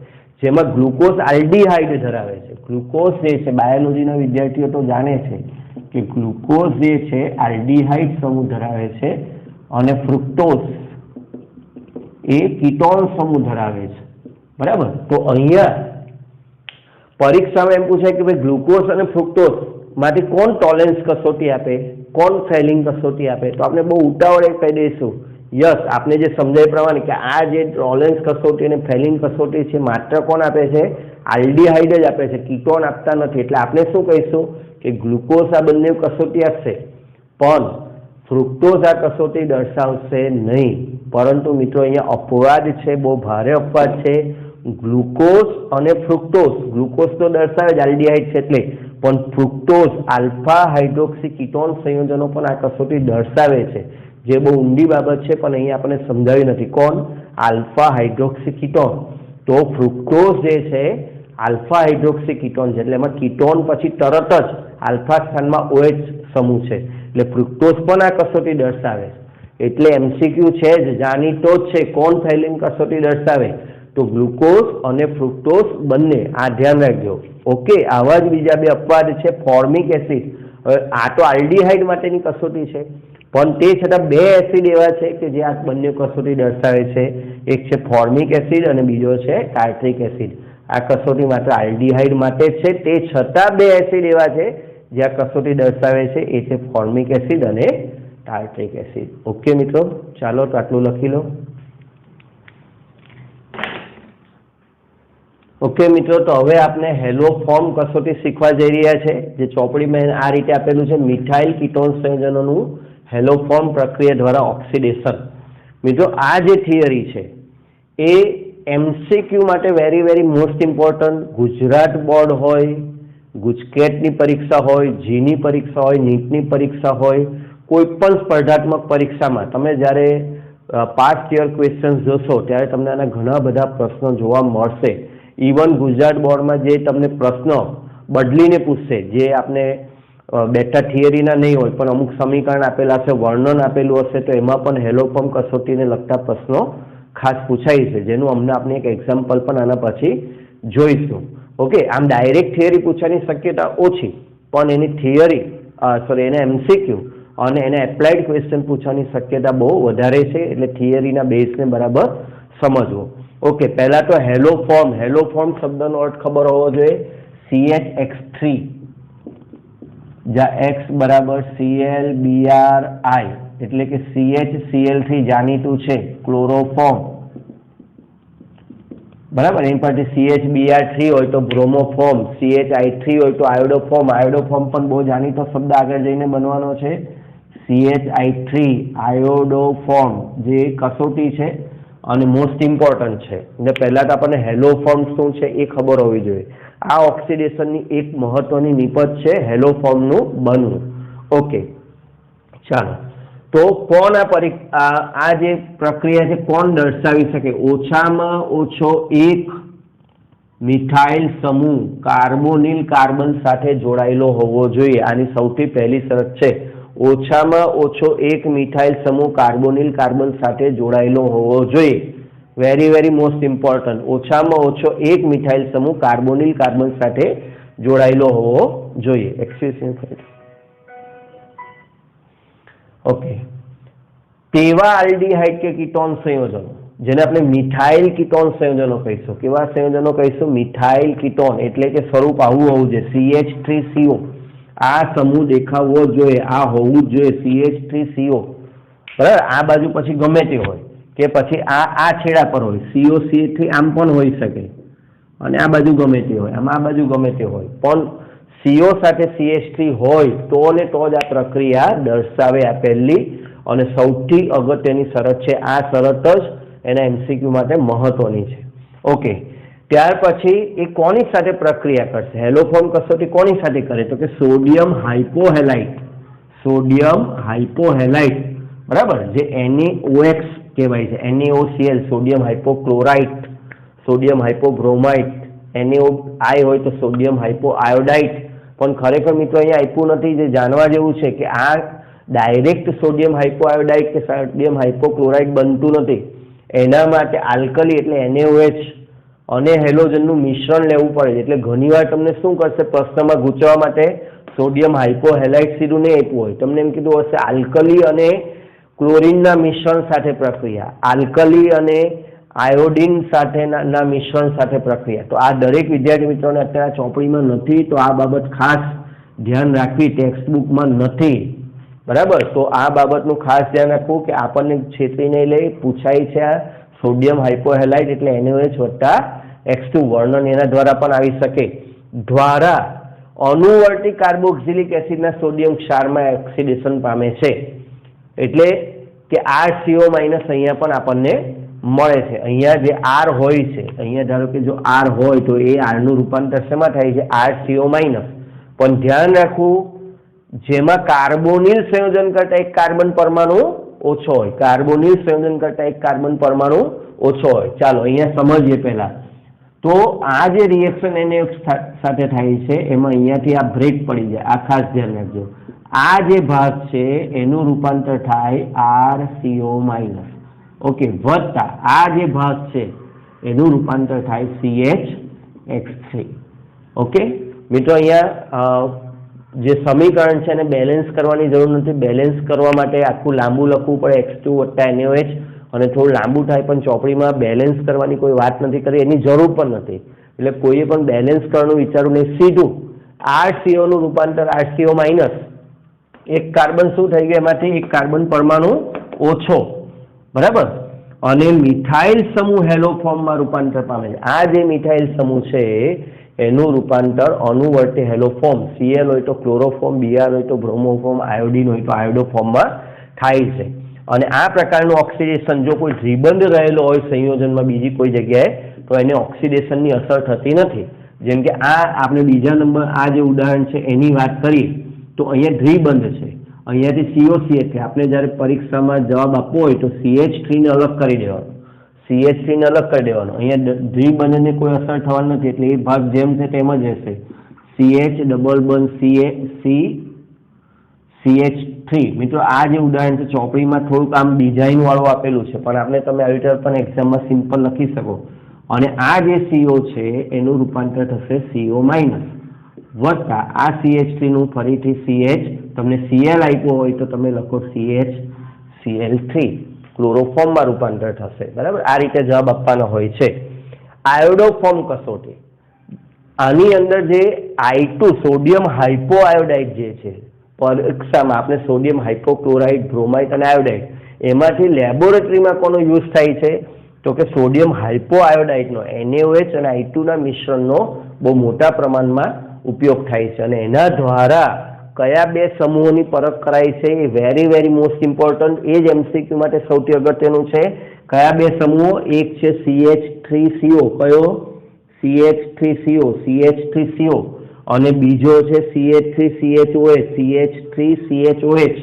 જેમાં ગ્લુકોઝ આલ્ડીહાઇડ ધરાવે છે. ગ્લુકોઝ જે છે, બાયોલોજીના વિદ્યાર્થીઓ તો જાણે છે કે ગ્લુકોઝ જે છે આલ્ડીહાઇડ સમૂહ ધરાવે છે અને ફ્રુક્ટોઝ એ કીટોન સમૂહ ધરાવે છે, બરાબર. તો અહીંયા પરીક્ષામાં એમ પૂછાય કે ભાઈ ગ્લુકોઝ અને ફ્રુક્ટોઝ માંથી કોણ ટોલેન્સ કસોટી આપે, કોણ ફેલિંગ કસોટી આપે? તો આપણે બહુ ઉતાવળે કહી દઈશું યસ. આપને જે સમજાય પ્રમાણે કે આ જે ટોલેન્સ કસોટી અને ફેલિંગ કસોટી છે માત્ર કોણ આપે છે? આલ્ડીહાઇડ જ આપે છે, કીટોન આપતા નથી. એટલે આપણે શું કહીશું કે ગ્લુકોઝ આ બંને કસોટી આપશે, પણ ફ્રુક્ટોઝ આ કસોટી દર્શાવશે નહીં. પરંતુ મિત્રો અહીંયા અપવાદ છે, બહુ ભારે અપવાદ છે. ગ્લુકોઝ અને ફ્રુક્ટોઝ, ગ્લુકોઝ તો દર્શાવે જ આલ્ડીહાઇડ છે એટલે, પણ ફ્રુક્ટોઝ આલ્ફા હાઇડ્રોક્સી કીટોન સંયોજનો પણ આ કસોટી દર્શાવે છે, જે બહુ ઊંડી બાબત છે, પણ અહીંયા આપણને સમજાવી નથી. કોણ? Alpha hydroxy ketone. તો ફ્રુક્ટોઝ જે છે આલ્ફા હાઇડ્રોક્સી કીટોન છે, એટલે એમાં કીટોન પછી તરત જ આલ્ફા સ્થાનમાં OH સમૂહ છે, એટલે ફ્રુક્ટોઝ પણ આ કસોટી દર્શાવે છે. એટલે MCQ છે જ, જાણીતો જ છે. કોણ ફેલિંગ કસોટી દર્શાવે? તો ગ્લુકોઝ અને ફ્રુક્ટોઝ બંને. આ ધ્યાન રાખજો. ઓકે, આવા જ બીજા 2 અપવાદ છે. ફોર્મિક એસિડ, હવે આ તો આલ્ડીહાઇડ માટેની કસોટી છે, પણ તે છતાં 2 એસિડ એવા છે કે જે આ બંને કસોટી દર્શાવે છે. એક છે ફોર્મિક એસિડ અને બીજો છે ટાર્ટ્રિક એસિડ. આ કસોટી માત્ર આલ્ડીહાઇડ માટે જ છે, તે છતાં 2 એસિડ એવા છે જે આ કસોટી દર્શાવે છે, એ છે ફોર્મિક એસિડ અને ટાર્ટ્રિક એસિડ. ઓકે મિત્રો, ચાલો તો આટલું લખી લો. ઓકે મિત્રો, તો હવે આપણે હેલોફોર્મ કસોટી શીખવા જઈ રહ્યા છે. જે ચોપડીમાં આ રીતે આપેલું છે, મિથાઇલ કીટોન સંયોજનોનું હેલોફોર્મ પ્રક્રિયા દ્વારા ઓક્સિડેશન. મિત્રો આ જે થિયરી છે એ MCQ માટે very most important. Gujarat board હોય, ગુજકેટની પરીક્ષા હોય, જીની પરીક્ષા હોય, નીટની પરીક્ષા હોય, કોઈ પણ સ્પર્ધાત્મક પરીક્ષામાં તમે જ્યારે પાસ્ટ યર ક્વેશ્ચન્સ જોશો ત્યારે તમને આના ઘણા બધા પ્રશ્નો જોવા મળશે. ઇવન ગુજરાત બોર્ડમાં જે તમને પ્રશ્નો બદલીને પૂછશે, જે આપણે બેટા થિયરીના નહીં હોય પણ અમુક સમીકરણ આપેલા હશે, વર્ણન આપેલું હશે, તો એમાં પણ હેલોફોર્મ કસોટીને લગતા પ્રશ્નો ખાસ પૂછાય છે, જેનું અમને આપણે એક એક્ઝામ્પલ પણ આના પછી જોઈશું. ઓકે, આમ ડાયરેક્ટ થિયરી પૂછવાની શક્યતા ઓછી, પણ એની થિયરી એને MCQ અને એને એપ્લાઇડ ક્વેશ્ચન પૂછવાની શક્યતા બહુ વધારે છે. એટલે થિયરીના બેઝને બરાબર સમજવો. ઓકે, પહેલા તો હેલોફોર્મ. હેલોફોર્મ શબ્દનો અર્થ ખબર હોવો જોઈએ. CH3, જ્યાં X બરાબર ClBrI, એટલે કે CHCl3 જાણીતું છે. ક્લોરોફોર્મ બરાબર. એની પાસે CHBr3 હોય તો બ્રોમોફોર્મ, CHI3 હોય તો આયોડોફોર્મ. આયોડોફોર્મ પણ બહુ જાણીતો શબ્દ આગળ જઈને બનવાનો છે. CHI3 આયોડોફોર્મ જે કસોટી છે અને મોસ્ટ ઇમ્પોર્ટન્ટ છે. એટલે પહેલા તો આપણને હેલોફોર્મ શું છે એ ખબર હોવી જોઈએ. આ ઓક્સિડેશનની એક મહત્વની નિપજ છે હેલોફોર્મનું બનવું. ઓકે, ચાલો. તો કોણ આ જે પ્રક્રિયા છે કોણ દર્શાવી શકે? ઓછામાં ઓછો એક મિથાઇલ સમૂહ કાર્બોનિલ કાર્બન સાથે જોડાયેલો હોવો જોઈએ. આની સૌથી પહેલી શરત છે ઓછામાં ઓછો એક મિથાઇલ સમૂહ કાર્બોનિલ કાર્બન સાથે જોડાયેલો હોવો જોઈએ. Very very most important. ઓછામાં ઓછો એક મિથાઇલ સમૂહ કાર્બોનિલ કાર્બન સાથે જોડાયેલો હોવો જોઈએ. ઓકે, તેવા આલ્ડીહાઇડ કે કીટોન સંયોજનો જેને આપણે મિથાઇલ કીટોન સંયોજનો કહીશું. કેવા સંયોજનો કહીશું? Methyl ketone. એટલે કે સ્વરૂપ આવું હોવું જોઈએ, CH3CO. આ સમૂહ દેખાવો જોઈએ, આ હોવું જ જોઈએ, CH3CO. બરાબર. આ બાજુ પછી ગમે તે હોય કે પછી આ છેડા પર હોય, COCH3 આમ પણ હોઈ શકે અને આ બાજુ ગમે તે હોય, આમ આ બાજુ ગમે તે હોય, પણ CO સાથે CH3 હોય તો ને તો જ આ પ્રક્રિયા દર્શાવે. આ પહેલી અને સૌથી અગત્યની શરત છે. આ શરત જ એના MCQ માટે મહત્વની છે. ઓકે, ત્યાર પછી એ કોની સાથે પ્રક્રિયા કરશે? હેલોફોર્મ કસોટી કોની સાથે કરે? તો કે સોડિયમ હાઇપોહેલાઇટ. સોડિયમ હાઇપોહેલાઇટ, બરાબર, જે NaOH કહેવાય છે, NaOCl, sodium હાઇપોક્લોરાઇટ, sodium hypobromite, NaOI હોય તો સોડિયમ હાઇપોઆયોડાઇટ. પણ ખરેખર મિત્રો અહીંયા આપ્યું નથી. જે જાણવા જેવું છે કે આ ડાયરેક્ટ સોડિયમ હાઇપોઆયોડાઇટ કે સોડિયમ હાઇપોક્લોરાઇટ બનતું નથી. એના માટે આલ્કલી એટલે NaOH અને હેલોજનનું મિશ્રણ લેવું પડે છે. એટલે ઘણીવાર તમને શું કરશે પ્રશ્નમાં ગૂંચવવા માટે સોડિયમ હાઇપોહેલાઇટ સીધું નહીં આપ્યું હોય, તમને એમ કીધું હશે આલ્કલી અને ક્લોરિનના મિશ્રણ સાથે પ્રક્રિયા, આલ્કલી અને આયોડિન સાથેના મિશ્રણ સાથે પ્રક્રિયા. તો આ દરેક વિદ્યાર્થી મિત્રોને અત્યારે ચોપડીમાં નથી, તો આ બાબત ખાસ ધ્યાન રાખવી. ટેક્સ્ટ બુકમાં નથી, બરાબર. તો આ બાબતનું ખાસ ધ્યાન રાખવું કે આપણને છેતરી નહીં લઈ પૂછાય છે. આ સોડિયમ હાઇપોહેલાઇટ એટલે NaOH વત્તા X2 વર્ણન એના દ્વારા પણ આવી શકે. દ્વારા અનુવર્તી કાર્બોક્સિલિક એસિડના સોડિયમ ક્ષારમાં ઓક્સિડેશન પામે છે. એટલે કે RCO- અહીંયા પણ આપણને મળે છે. અહીંયા જે R હોય છે, અહીંયા ધારો કે જો R હોય તો એ R નું રૂપાંતર શેમાં થાય છે? RCO-. પણ ધ્યાન રાખવું, જેમાં કાર્બોનિલ સંયોજન કરતા એક કાર્બન પરમાણુ ઓછો હોય, કાર્બોનિલ સંયોજન કરતા એક કાર્બન પરમાણુ ઓછો હોય. ચાલો અહીંયા સમજીએ પહેલા. તો આ જે રિએક્શન NaOH સાથે થાય છે એમાં અહીંયાથી આ બ્રેક પડી જાય. આ ખાસ ધ્યાન રાખજો. આ જે ભાગ છે એનું રૂપાંતર થાય RCO-. ઓકે, વત્તા આ જે ભાગ છે એનું રૂપાંતર થાય CH3. ઓકે મિત્રો, અહીંયા જે સમીકરણ છે એને બેલેન્સ કરવાની જરૂર નથી. બેલેન્સ કરવા માટે આખું લાંબુ લખવું પડે, X2 વત્તા NaOH, અને થોડું લાંબુ થાય. પણ ચોપડીમાં બેલેન્સ કરવાની કોઈ વાત નથી કરી, એની જરૂર પણ નથી. એટલે કોઈએ પણ બેલેન્સ કરવાનું વિચારવું નહીં. સીધું RCO નું રૂપાંતર RCO-. એક કાર્બન શું થઈ ગયું? એમાંથી એક કાર્બન પરમાણુ ઓછો, બરાબર, અને મિથાઇલ સમૂહ હેલોફોર્મમાં રૂપાંતર પામે છે. આ જે મિથાઇલ સમૂહ છે એનું રૂપાંતર અનુવર્તી હેલોફોર્મ, Cl હોય તો ક્લોરોફોર્મ, Br હોય તો બ્રોમોફોર્મ, આયોડિન હોય તો આયોડોફોર્મમાં થાય છે. અને આ પ્રકારનું ઓક્સિડેશન જો કોઈ દ્વિબંધ રહેલો હોય સંયોજનમાં બીજી કોઈ જગ્યાએ, તો એને ઓક્સિડેશનની અસર થતી નથી. જેમ કે આ આપણે બીજા નંબર આ જે ઉદાહરણ છે એની વાત કરીએ તો અહીંયા દ્વિબંધ છે, અહીંયાથી COCH છે. આપણે જ્યારે પરીક્ષામાં જવાબ આપવો હોય તો CH3 ને અલગ કરી દેવાનો, CH3 ને અલગ કરી દેવાનો. અહીંયા દ્વિબંધને કોઈ અસર થવાની નથી, એટલે એ ભાગ જેમ છે તેમ જ રહેશે. CH ડબલ બંધ CH3. મિત્રો આ જે ઉદાહરણ છે ચોપડીમાં થોડુંક આમ ડિઝાઇન વાળું આપેલું છે, પણ આપણે તમે આવી રીતે પણ એક્ઝામમાં સિમ્પલ લખી શકો. અને આ જે CO છે એનું રૂપાંતર થશે CO- વત્તા આ CH3 નું ફરીથી CH, તમને Cl આપ્યો હોય તો તમે લખો CH-Cl3, ક્લોરોફોર્મમાં રૂપાંતર થશે, બરાબર. આ રીતે જવાબ આપવાનો હોય છે. આયોડોફોર્મ કસોટી, આની અંદર જે I2 સોડિયમ હાઇપોઆયોડાઇડ જે છે, પરીક્ષામાં આપણે સોડિયમ હાઇપોક્લોરાઇડ, બ્રોમાઇડ અને આયોડાઇડ, એમાંથી લેબોરેટરીમાં કોનો યુઝ થાય છે? તો કે સોડિયમ હાઇપોઆયોડાઇડનો NaOH અને I2 ના મિશ્રણનો બહુ મોટા પ્રમાણમાં ઉપયોગ થાય છે અને એના દ્વારા કયા બે સમૂહોની પરખ કરાય છે એ વેરી મોસ્ટ ઇમ્પોર્ટન્ટ, એ જ MCQ માટે સૌથી અગત્યનું છે. કયા બે સમૂહો? એક છે CH3CO, કયો? CH3CO અને બીજો છે CH3CHOH, CH3CHOH.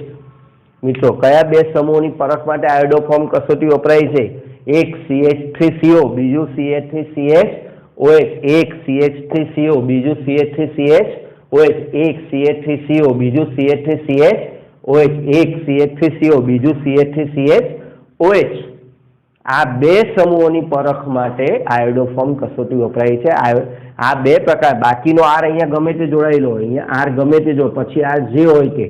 મિત્રો કયા બે સમૂહોની પરખ માટે આયોડોફોર્મ કસોટી વપરાય છે? એક CH3CO, બીજું CH3CHOH. એક CH3CO, બીજું CH3CHOH. એક CH3CO, બીજું CH3CHOH. એક CH3CO, બીજું CH3CHOH. આ બે સમૂહોની પરખ માટે આયોડોફોર્મ કસોટી વપરાય છે. આ બે પ્રકાર, બાકીનો R અહીંયા ગમે તે જોડાયેલો હોય, અહીંયા R ગમે તે જો, પછી R જે હોય તે,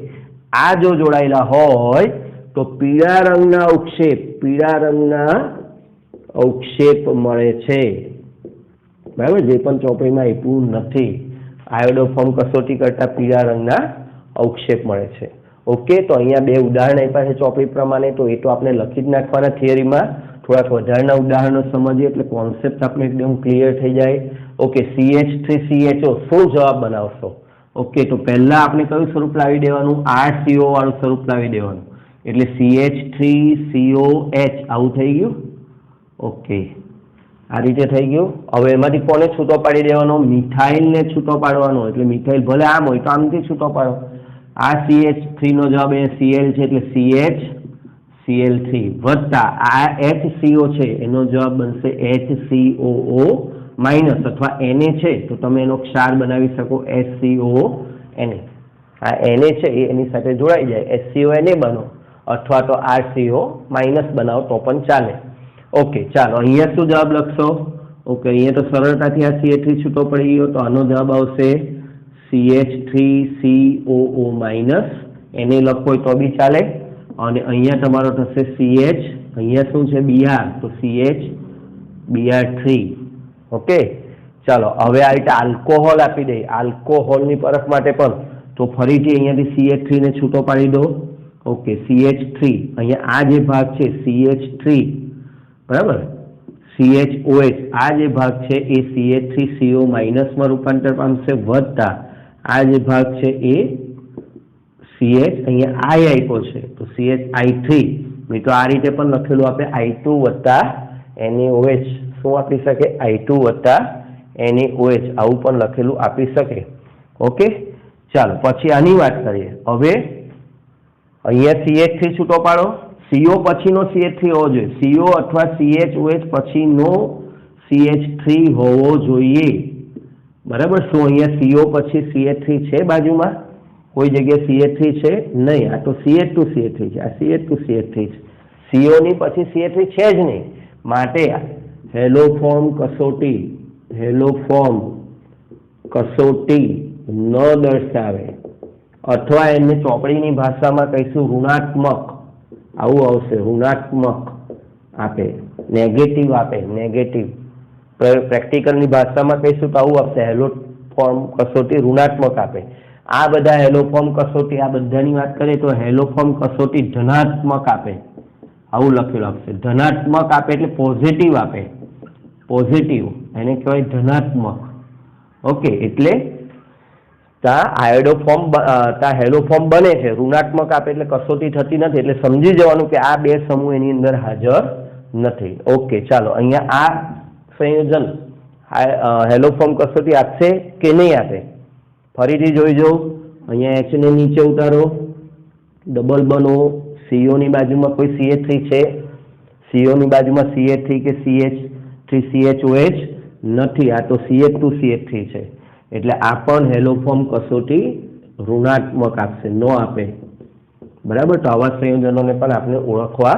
આ જો જોડાયેલા હોય તો પીળા રંગના અવક્ષેપ મળે છે. બરાબર, જે પણ ચોપડીમાં આપ્યું નથી, આયોડોફોર્મ કસોટી કરતા પીળા રંગના અવક્ષેપ મળે છે. ઓકે, તો અહીંયા બે ઉદાહરણ આપ્યા છે ચોપડી પ્રમાણે, તો એ તો આપણે લખી જ નાખવાના થિયરીમાં. થોડાક વધારાના ઉદાહરણો સમજીએ એટલે કોન્સેપ્ટ આપણે એકદમ ક્લિયર થઈ જાય. ઓકે, CH3CHO શું જવાબ બનાવશો? ઓકે, તો પહેલા આપણે કયું સ્વરૂપ લાવી દેવાનું? RCO વાળું સ્વરૂપ લાવી દેવાનું. એટલે CH3COH આવું થઈ ગયું. ઓકે, આ રીતે થઈ ગયું. હવે એમાંથી કોને છૂટો પાડી દેવાનો? મિથાઇલને છૂટો પાડવાનો. એટલે મિથાઇલ ભલે આમ હોય તો આમથી છૂટો પાડો. આ CH3 નો જવાબ એ Cl છે એટલે CH Cl3 વત્તા આ HCO છે એનો જવાબ બનશે HCOO માઇનસ, અથવા Na છે તો તમે એનો ક્ષાર બનાવી શકો SCONA. આ Na છે એની સાથે જોડાઈ જાય, SCONA બનો, અથવા તો RCO માઇનસ બનાવો તો પણ ચાલે. ઓકે, ચાલો અહીંયા શું જવાબ લખશો? ઓકે, અહીંયા તો સરળતાથી આ CH3 છૂટો પડી ગયો, તો આનો જવાબ આવશે CH3COO માઇનસ. એને લખો તો બી ચાલે. અને અહીંયા તમારો થશે CH, અહીંયા શું છે? Br, તો CH Br3. ઓકે, ચાલો હવે આ રીતે આલ્કોહોલ આપી દઈએ. આલ્કોહોલની પરખ માટે પણ તો ફરીથી અહીંયાથી CH3 ને છૂટો પાડી દો. ઓકે, CH3 અહીંયા આ જે ભાગ છે CH3, બરાબર, CHOH આ જે ભાગ છે એ CH3CO માઇનસમાં રૂપાંતર પામશે, વત્તા આ જે ભાગ છે એ CH અહીંયા I આપ્યો છે તો CHI3. મિત્રો આ રીતે પણ લખેલું આપણે I2 વત્તા NaOH. શું આપી શકે? I2 વત્તા NaOH આવું પણ લખેલું આપી શકે. ઓકે, ચાલો પછી આની વાત કરીએ. હવે અહીંયા CH3 છૂટો પાડો. CO પછીનો CH3 હોવો જોઈએ. CO અથવા CHOH પછીનો CH3 હોવો જોઈએ. બરાબર, શું અહીંયા CO પછી CH3 છે બાજુમાં? કોઈ જગ્યાએ CH3 છે નહીં. આ તો CH2CH3 છે, આ CH2CH3 છે. CO ની પછી CH3 છે જ નહીં. માટે હેલોફોર્મ કસોટી ન દર્શાવે, અથવા એને ચોપડીની ભાષામાં કહીશું ઋણાત્મક, આવું આવશે, ઋણાત્મક આપે, નેગેટિવ આપે, નેગેટિવ. પ્રેક્ટિકલની ભાષામાં કહીશું તો આવું આપશે, હેલોફોર્મ કસોટી ઋણાત્મક આપે. આ બધા હેલોફોર્મ કસોટી, આ બધાની વાત કરીએ તો હેલોફોર્મ કસોટી ધનાત્મક આપે, આવું લખેલું આપશે. ધનાત્મક આપે એટલે પોઝિટિવ આપે, પોઝિટિવ એને કહેવાય ધનાત્મક. ઓકે, એટલે ત્યાં હેલોફોર્મ બને છે, ઋણાત્મક આપે એટલે કસોટી થતી નથી. એટલે સમજી જવાનું કે આ બે સમૂહ એની અંદર હાજર નથી. ઓકે, ચાલો અહીંયા આ સંયોજન હેલોફોર્મ કસોટી આપશે કે નહીં આપે? ફરીથી જોઈ જાઓ. અહીંયા H ને નીચે ઉતારો, ડબલ બનો. CO ની બાજુમાં કોઈ CH3 છે? CO ની બાજુમાં CH3 કે CH3CHOH નથી. આ તો CH2CH3 છે. એટલે આ પણ હેલોફોર્મ કસોટી ઋણાત્મક આપશે, ન આપે. બરાબર, તો આવા સંયોજનોને પણ આપણે ઓળખવા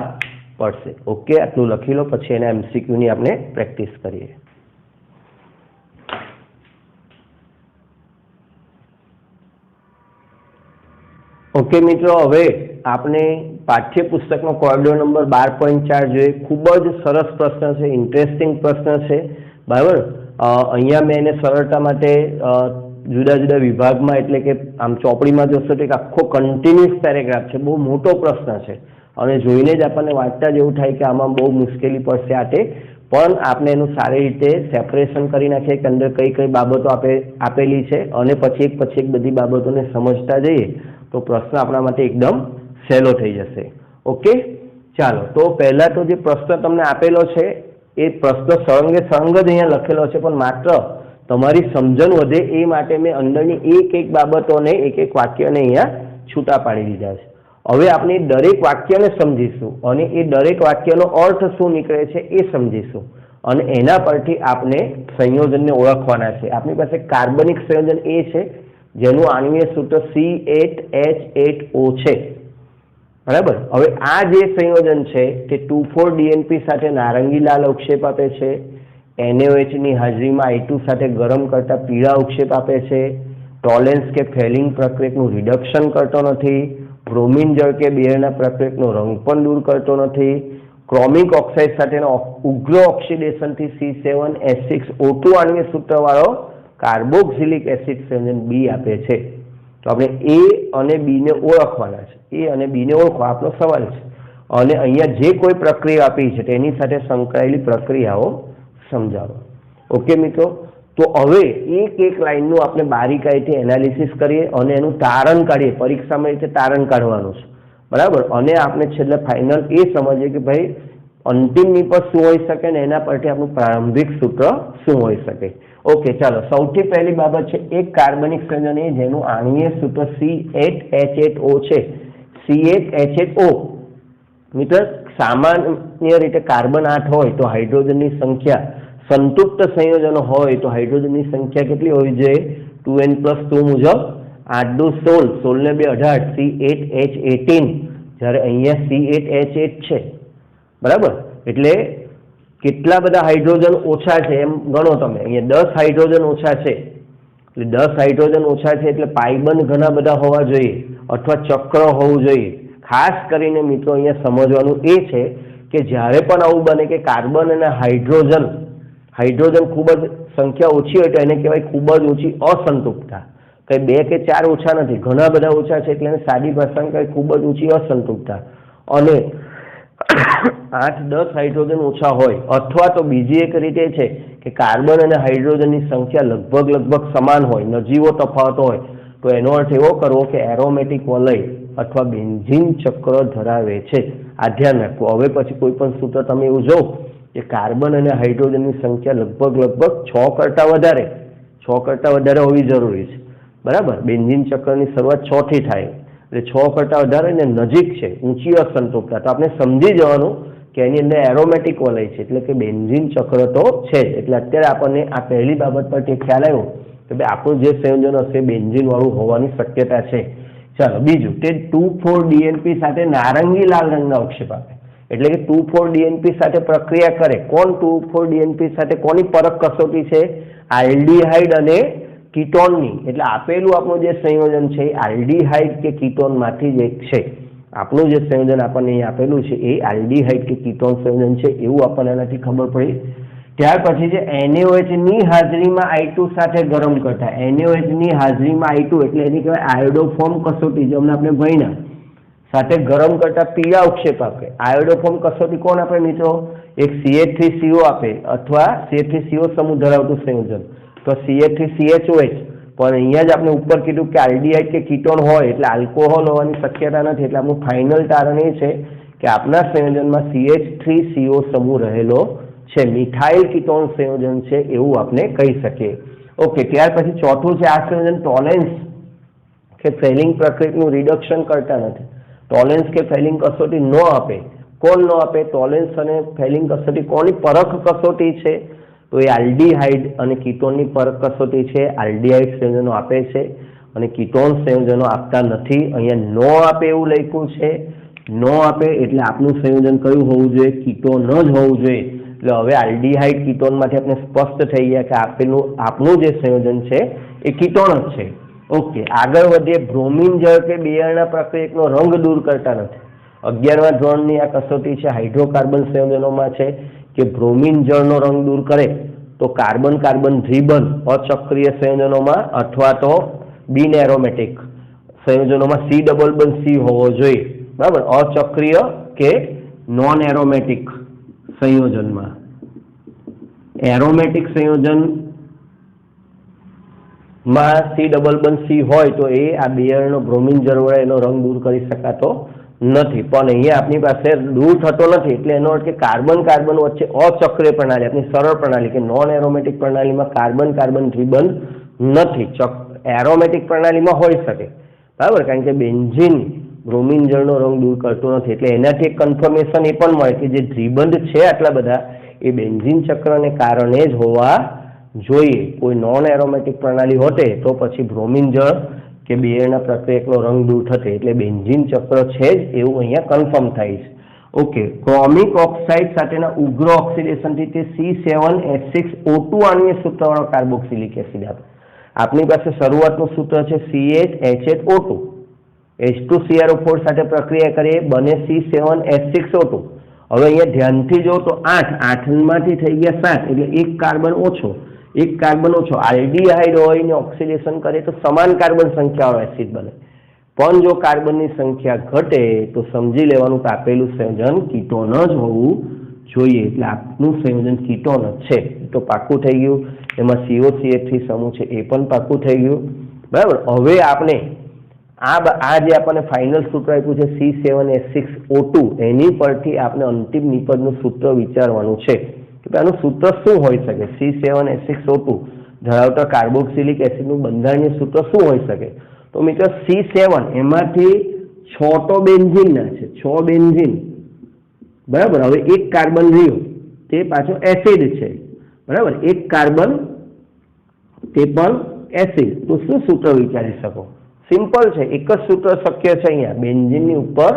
પડશે. ઓકે, આટલું લખી લો, પછી એના MCQ ની આપણે પ્રેક્ટિસ કરીએ. ઓકે મિત્રો, હવે આપણે પાઠ્યપુસ્તકનો કોરિડોર નંબર 12.4 જોઈએ. ખૂબ જ સરસ પ્રશ્ન છે, ઇન્ટરેસ્ટિંગ પ્રશ્ન છે. બરાબર, અહીંયા મેં એને સરળતા માટે જુદા જુદા વિભાગમાં, એટલે કે આમ ચોપડીમાં જોશો તો એક આખો કન્ટિન્યુઅસ પેરેગ્રાફ છે, બહુ મોટો પ્રશ્ન છે. અને જોઈને જ આપણને વાંચતા જ એવું થાય કે આમાં બહુ મુશ્કેલી પડશે આટે, પણ આપણે એનું સારી રીતે સેપરેશન કરી નાખીએ કે અંદર કઈ કઈ બાબતો આપેલી છે અને પછી એક બધી બાબતોને સમજતા જઈએ તો પ્રશ્ન આપણા માટે એકદમ સહેલો થઈ જશે. ઓકે, ચાલો તો પહેલા તો જે પ્રશ્ન તમને આપેલો છે એ પ્રશ્ન સળંગે સળંગ જ અહીંયા લખેલો છે, પણ માત્ર તમારી સમજણ વધે એ માટે મેં અંદરની એક બાબતોને એક વાક્યને અહીંયા છૂટા પાડી દીધા છે. હવે આપણે દરેક વાક્યને સમજીશું અને એ દરેક વાક્યનો અર્થ શું નીકળે છે એ સમજીશું અને એના પરથી આપણે સંયોજનને ઓળખવાના છે. આપણી પાસે કાર્બનિક સંયોજન એ છે જેનું આણ્વીય સૂત્ર C8H8O છે, બરાબર. હવે આ જે સંયોજન છે તે 2,4-DNP સાથે નારંગી લાલ અવક્ષેપ આપે છે, NaOH ની હાજરીમાં I2 સાથે ગરમ કરતા પીળા અવક્ષેપ આપે છે, ટોલેન્સ કે ફેલિંગ પ્રક્રિયકનું રિડક્શન કરતો નથી, બ્રોમિન જળ કે બેરના પ્રક્રિયકનો રંગ પણ દૂર કરતો નથી, ક્રોમિક ઓક્સાઇડ સાથેના ઉગ્ર ઓક્સિડેશનથી C7H6O2 આણ્વીય સૂત્રવાળો કાર્બોક્સિલિક એસિડ સંયોજન B આપે છે. તો આપણે A અને B ને ઓળખવાના છે. A અને B ને ઓળખવા આપણો સવાલ છે અને અહીંયા જે કોઈ પ્રક્રિયા આપી છે તેની સાથે સંકળાયેલી પ્રક્રિયાઓ સમજાવો. ઓકે મિત્રો, તો હવે એક લાઈનનું આપણે બારીકાઈથી એનાલિસિસ કરીએ અને એનું તારણ કાઢીએ. પરીક્ષામાં રીતે તારણ કાઢવાનું છે, બરાબર. અને આપણે છેલ્લે ફાઇનલ એ સમજીએ કે ભાઈ અંતિમ નિપજ શું હોઈ શકે ને એના પરથી આપણું પ્રારંભિક સૂત્ર શું હોઈ શકે. ઓકે, ચાલો સૌથી પહેલી બાબત છે એક કાર્બનિક સંયોજન એ જેનું આણ્વીય સૂત્ર C8H8O છે. C8H8O મિત્ર, સામાન્ય રીતે કાર્બન 8 હોય તો હાઇડ્રોજનની સંખ્યા, સંતૃપ્ત સંયોજનો હોય તો હાઇડ્રોજનની સંખ્યા કેટલી હોવી જોઈએ? 2n+2 મુજબ 8 દુ 16, 16 ને 2 18, C8H18, જ્યારે અહીંયા C8H8 છે, બરાબર. એટલે કેટલા બધા હાઇડ્રોજન ઓછા છે એમ ગણો તમે. અહીંયા 10 હાઇડ્રોજન ઓછા છે, એટલે 10 હાઇડ્રોજન ઓછા છે એટલે પાઇબંધ ઘણા બધા હોવા જોઈએ અથવા ચક્ર હોવું જોઈએ. ખાસ કરીને મિત્રો અહીંયા સમજવાનું એ છે કે જ્યારે પણ આવું બને કે કાર્બન અને હાઇડ્રોજન ખૂબ જ સંખ્યા ઓછી હોય તો એને કહેવાય ખૂબ જ ઓછી અસંતૃપ્તતા. કંઈ 2 કે 4 ઓછા નથી, ઘણા બધા ઓછા છે એટલે એને સાદી ભાષામાં કહેવાય ખૂબ જ ઓછી અસંતૃપ્તતા. અને 8-10 હાઇડ્રોજન ઓછા હોય અથવા તો બીજી એક રીતે છે કે કાર્બન અને હાઇડ્રોજનની સંખ્યા લગભગ સમાન હોય, નજીવો તફાવત હોય, તો એનો અર્થ એવો કરવો કે એરોમેટિક વલય અથવા બેન્ઝીન ચક્ર ધરાવે છે. આ ધ્યાન રાખવું. હવે પછી કોઈ પણ સૂત્ર તમે એવું જો કે કાર્બન અને હાઇડ્રોજનની સંખ્યા લગભગ 6 કરતાં વધારે હોવી જરૂરી છે, બરાબર. બેન્ઝીન ચક્રની શરૂઆત 6 થી થાય એટલે 6 કરતાં વધારે ને નજીક છે, ઊંચી અસંતૃપ્તતા, તો આપણે સમજી જવાનું કે એની અંદર એરોમેટિક વલય છે એટલે કે બેન્ઝીન ચક્ર તો છે જ. એટલે અત્યારે આપણને આ પહેલી બાબત પરથી ખ્યાલ આવ્યો કે ભાઈ આપણું જે સંયોજન હશે બેન્ઝીન વાળું હોવાની શક્યતા છે. ચાલો બીજું, તે 2,4-DNP સાથે નારંગી લાલ રંગના અવક્ષેપ આપે, એટલે કે 2,4-DNP સાથે પ્રક્રિયા કરે. કોણ 2,4-DNP સાથે કોની પરખ કસોટી છે? આલ્ડીહાઇડ અને કીટોનની. એટલે આપેલું આપણું જે સંયોજન છે આલ્ડીહાઇડ કે કીટોનમાંથી જ એક છે. આપણું જે સંયોજન આપણને અહીં આપેલું છે એ આલ્ડીહાઇડ કે કીટોન સંયોજન છે એવું આપણને એનાથી ખબર પડી. ત્યાર પછી છે NaOH ની હાજરીમાં I2 સાથે ગરમ કરતા. NaOH ની હાજરીમાં I2 એટલે એની કહેવાય આયોડોફોર્મ કસોટી, જે આપણે ભણ્યા, સાથે ગરમ કરતા પીળા અવક્ષેપ આપે. આયોડોફોર્મ કસોટી કોણ આપે મિત્રો? એક CH3CO આપે અથવા CH3CO સમૂહ ધરાવતું સંયોજન તો CH3CHOH. પણ અહીંયા જ આપણે ઉપર કીધું કે આલ્ડીહાઇડ કે કીટોન હોય એટલે આલ્કોહોલ હોવાની શક્યતા નથી. એટલે આપણું ફાઇનલ તારણ એ છે કે આપણા સંયોજનમાં CH3CO સમૂહ રહેલો છે, મિથાઇલ કીટોન સંયોજન છે એવું આપણે કહી શકીએ. ઓકે, ત્યાર પછી ચોથું છે આ સંયોજન ટોલેન્સ કે ફેલિંગ પ્રક્રિયકનું રિડક્શન કરતા નથી. ટોલેન્સ કે ફેલિંગ કસોટી ન આપે. કોણ ન આપે? ટોલેન્સ અને ફેલિંગ કસોટી કોની પરખ કસોટી છે? તો એ આલ્ડીહાઇડ અને કીટોનની પરખ કસોટી છે. આલ્ડીહાઇડ સંયોજનો આપે છે અને કીટોન સંયોજનો આપતા નથી. અહીંયા નો આપે એવું લખ્યું છે. નો આપે એટલે આપણું સંયોજન કયું હોવું જોઈએ? કીટોન જ હોવું જોઈએ. એટલે હવે આલ્ડીહાઇડ કીટોનમાંથી આપણે સ્પષ્ટ થઈ ગયા કે આપણું જે સંયોજન છે એ કીટોન જ છે. ઓકે, આગળ વધીએ. બ્રોમિન જળ કે બેરના પ્રક્રિયકનો રંગ દૂર કરતા નથી. 11મા ધોરણની આ કસોટી છે, હાઇડ્રોકાર્બન સંયોજનોમાં છે કે બ્રોમિન જળનો રંગ દૂર કરે તો કાર્બન કાર્બન દ્વિબંધ અચક્રીય સંયોજનોમાં અથવા તો બિન એરોમેટિક સંયોજનોમાં C ડબલ બંધ C હોવો જોઈએ, બરાબર. અચક્રીય કે નોન એરોમેટિક સંયોજનમાં એરોમેટિક સંયોજનમાં C ડબલ બોન્ડ C હોય તો એ આ બેયરનો બ્રોમિન જળ વડે એનો રંગ દૂર કરી શકાતો નથી, પણ અહીંયા આપણી પાસે દૂર થતો નથી, એટલે એનો અર્થ કે કાર્બન કાર્બન વચ્ચે અચક્રીય પ્રણાલી, આપણી સરળ પ્રણાલી કે નોન એરોમેટિક પ્રણાલીમાં કાર્બન કાર્બન દ્વિબંધ નથી, એરોમેટિક પ્રણાલીમાં હોઈ શકે, બરાબર, કારણ કે બેન્ઝીન બ્રોમિન જળનો રંગ દૂર કરતો નથી, એટલે એનાથી એક કન્ફર્મેશન એ પણ મળે કે જે દ્વિબંધ છે આટલા બધા એ બેન્ઝીન ચક્રને કારણે જ હોવા જોઈએ. કોઈ નોન એરોમેટિક પ્રણાલી હોતે તો પછી બ્રોમિન જળ કે બેયરના પ્રક્રિયકનો રંગ દૂર થશે, એટલે બેન્ઝીન ચક્ર છે જ એવું અહીંયા કન્ફર્મ થાય છે. ઓકે, ક્રોમિક ઓક્સાઇડ સાથેના ઉગ્ર ઓક્સિડેશનથી તે C7H6O2 આણ્વીય સૂત્રવાળો કાર્બોક્સિલિક એસિડ આપે. આપણી પાસે શરૂઆતનું સૂત્ર છે CH H2CrO4 સાથે પ્રક્રિયા કરીએ બને C7H6O2. હવે અહીંયા ધ્યાનથી જો તો 8 માંથી થઈ ગયા 7, એટલે એક કાર્બન ઓછો. આલ્ડીહાઇડ હોય ને ઓક્સિડેશન કરે તો સમાન કાર્બન સંખ્યાવાળો એસિડ બને, પણ જો કાર્બનની સંખ્યા ઘટે તો સમજી લેવાનું કે આપેલું સંયોજન કીટોન જ હોવું જોઈએ, એટલે આપનું સંયોજન કીટોન જ છે તો પાકું થઈ ગયું. એમાં COCH3 સમૂહ છે એ પણ પાકું થઈ ગયું, બરાબર. હવે આપણે આ જે આપણને ફાઇનલ સૂત્ર આપ્યું છે C7H6O2 એની પરથી આપણે અંતિમ નિપજનું સૂત્ર વિચારવાનું છે કે આનું સૂત્ર શું હોઈ શકે. C7H6O2 ધરાવતા કાર્બોક્સિલિક એસિડનું બંધારણીય સૂત્ર શું હોઈ શકે? તો મિત્રો C7 એમાંથી 6 તો બેન્ઝીનના છે, 6 બેન્ઝીન, બરાબર. હવે એક કાર્બન રહ્યો તે પાછો એસિડ છે, બરાબર, એક કાર્બન તે પણ એસિડ. તો શું સૂત્ર વિચારી શકો? સિમ્પલ છે, એક જ સૂત્ર શક્ય છે અહીંયા, બેન્ઝીનની ઉપર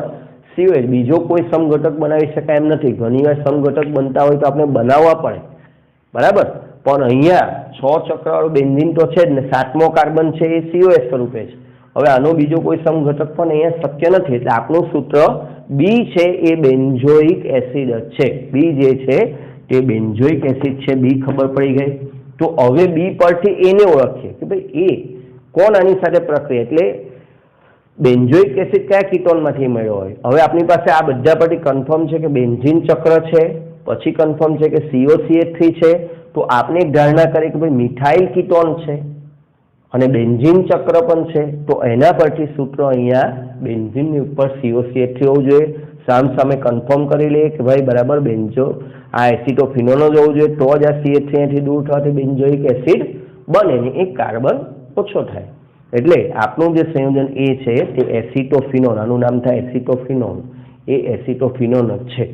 COH, બીજો કોઈ સમઘટક બનાવી શકાય એમ નથી. ઘણીવાર સમઘટક બનતા હોય તો આપણે બનાવવા પડે, બરાબર, પણ અહીંયા 6 ચક્રવાળું બેન્ઝીન તો છે જ ને, 7મો કાર્બન છે એ COH સ્વરૂપે છે. હવે આનો બીજો કોઈ સમઘટક પણ અહીંયા શક્ય નથી, એટલે આપણું સૂત્ર બી છે એ બેન્ઝોઇક એસિડ જ છે. બી જે છે તે બેન્ઝોઇક એસિડ છે, બી ખબર પડી ગઈ. તો હવે બી પરથી એને ઓળખીએ કે ભાઈ એ કોણ આની સાથે પ્રક્રિયા, એટલે બેન્ઝોઇક એસિડ કયા કીટોનમાંથી મળ્યો હોય. હવે આપણી પાસે આ બધા પરથી કન્ફર્મ છે કે બેન્ઝીન ચક્ર છે, પછી કન્ફર્મ છે કે COCH3 છે, તો આપણે એક ધારણા કરીએ કે ભાઈ મિથાઇલ કીટોન છે અને બેન્ઝીન ચક્ર પણ છે, તો એના પરથી સૂત્ર અહીંયા બેન્ઝીનની ઉપર COCH3 હોવું જોઈએ. સામે કન્ફર્મ કરી લઈએ કે ભાઈ બરાબર બેન્ઝો આ એસિટોફિનોલ જ હોવું જોઈએ, તો જ આ CH3 થી દૂર થવાથી બેન્ઝોઇક એસિડ બને ને એક કાર્બન ઓછો થાય. એટલે આપણું જે સંયોજન એ છે તે એસિટોફિનોલ, આનું નામ થાય એસિટોફિનોલ, એ એસિટોફિનોલ જ છે.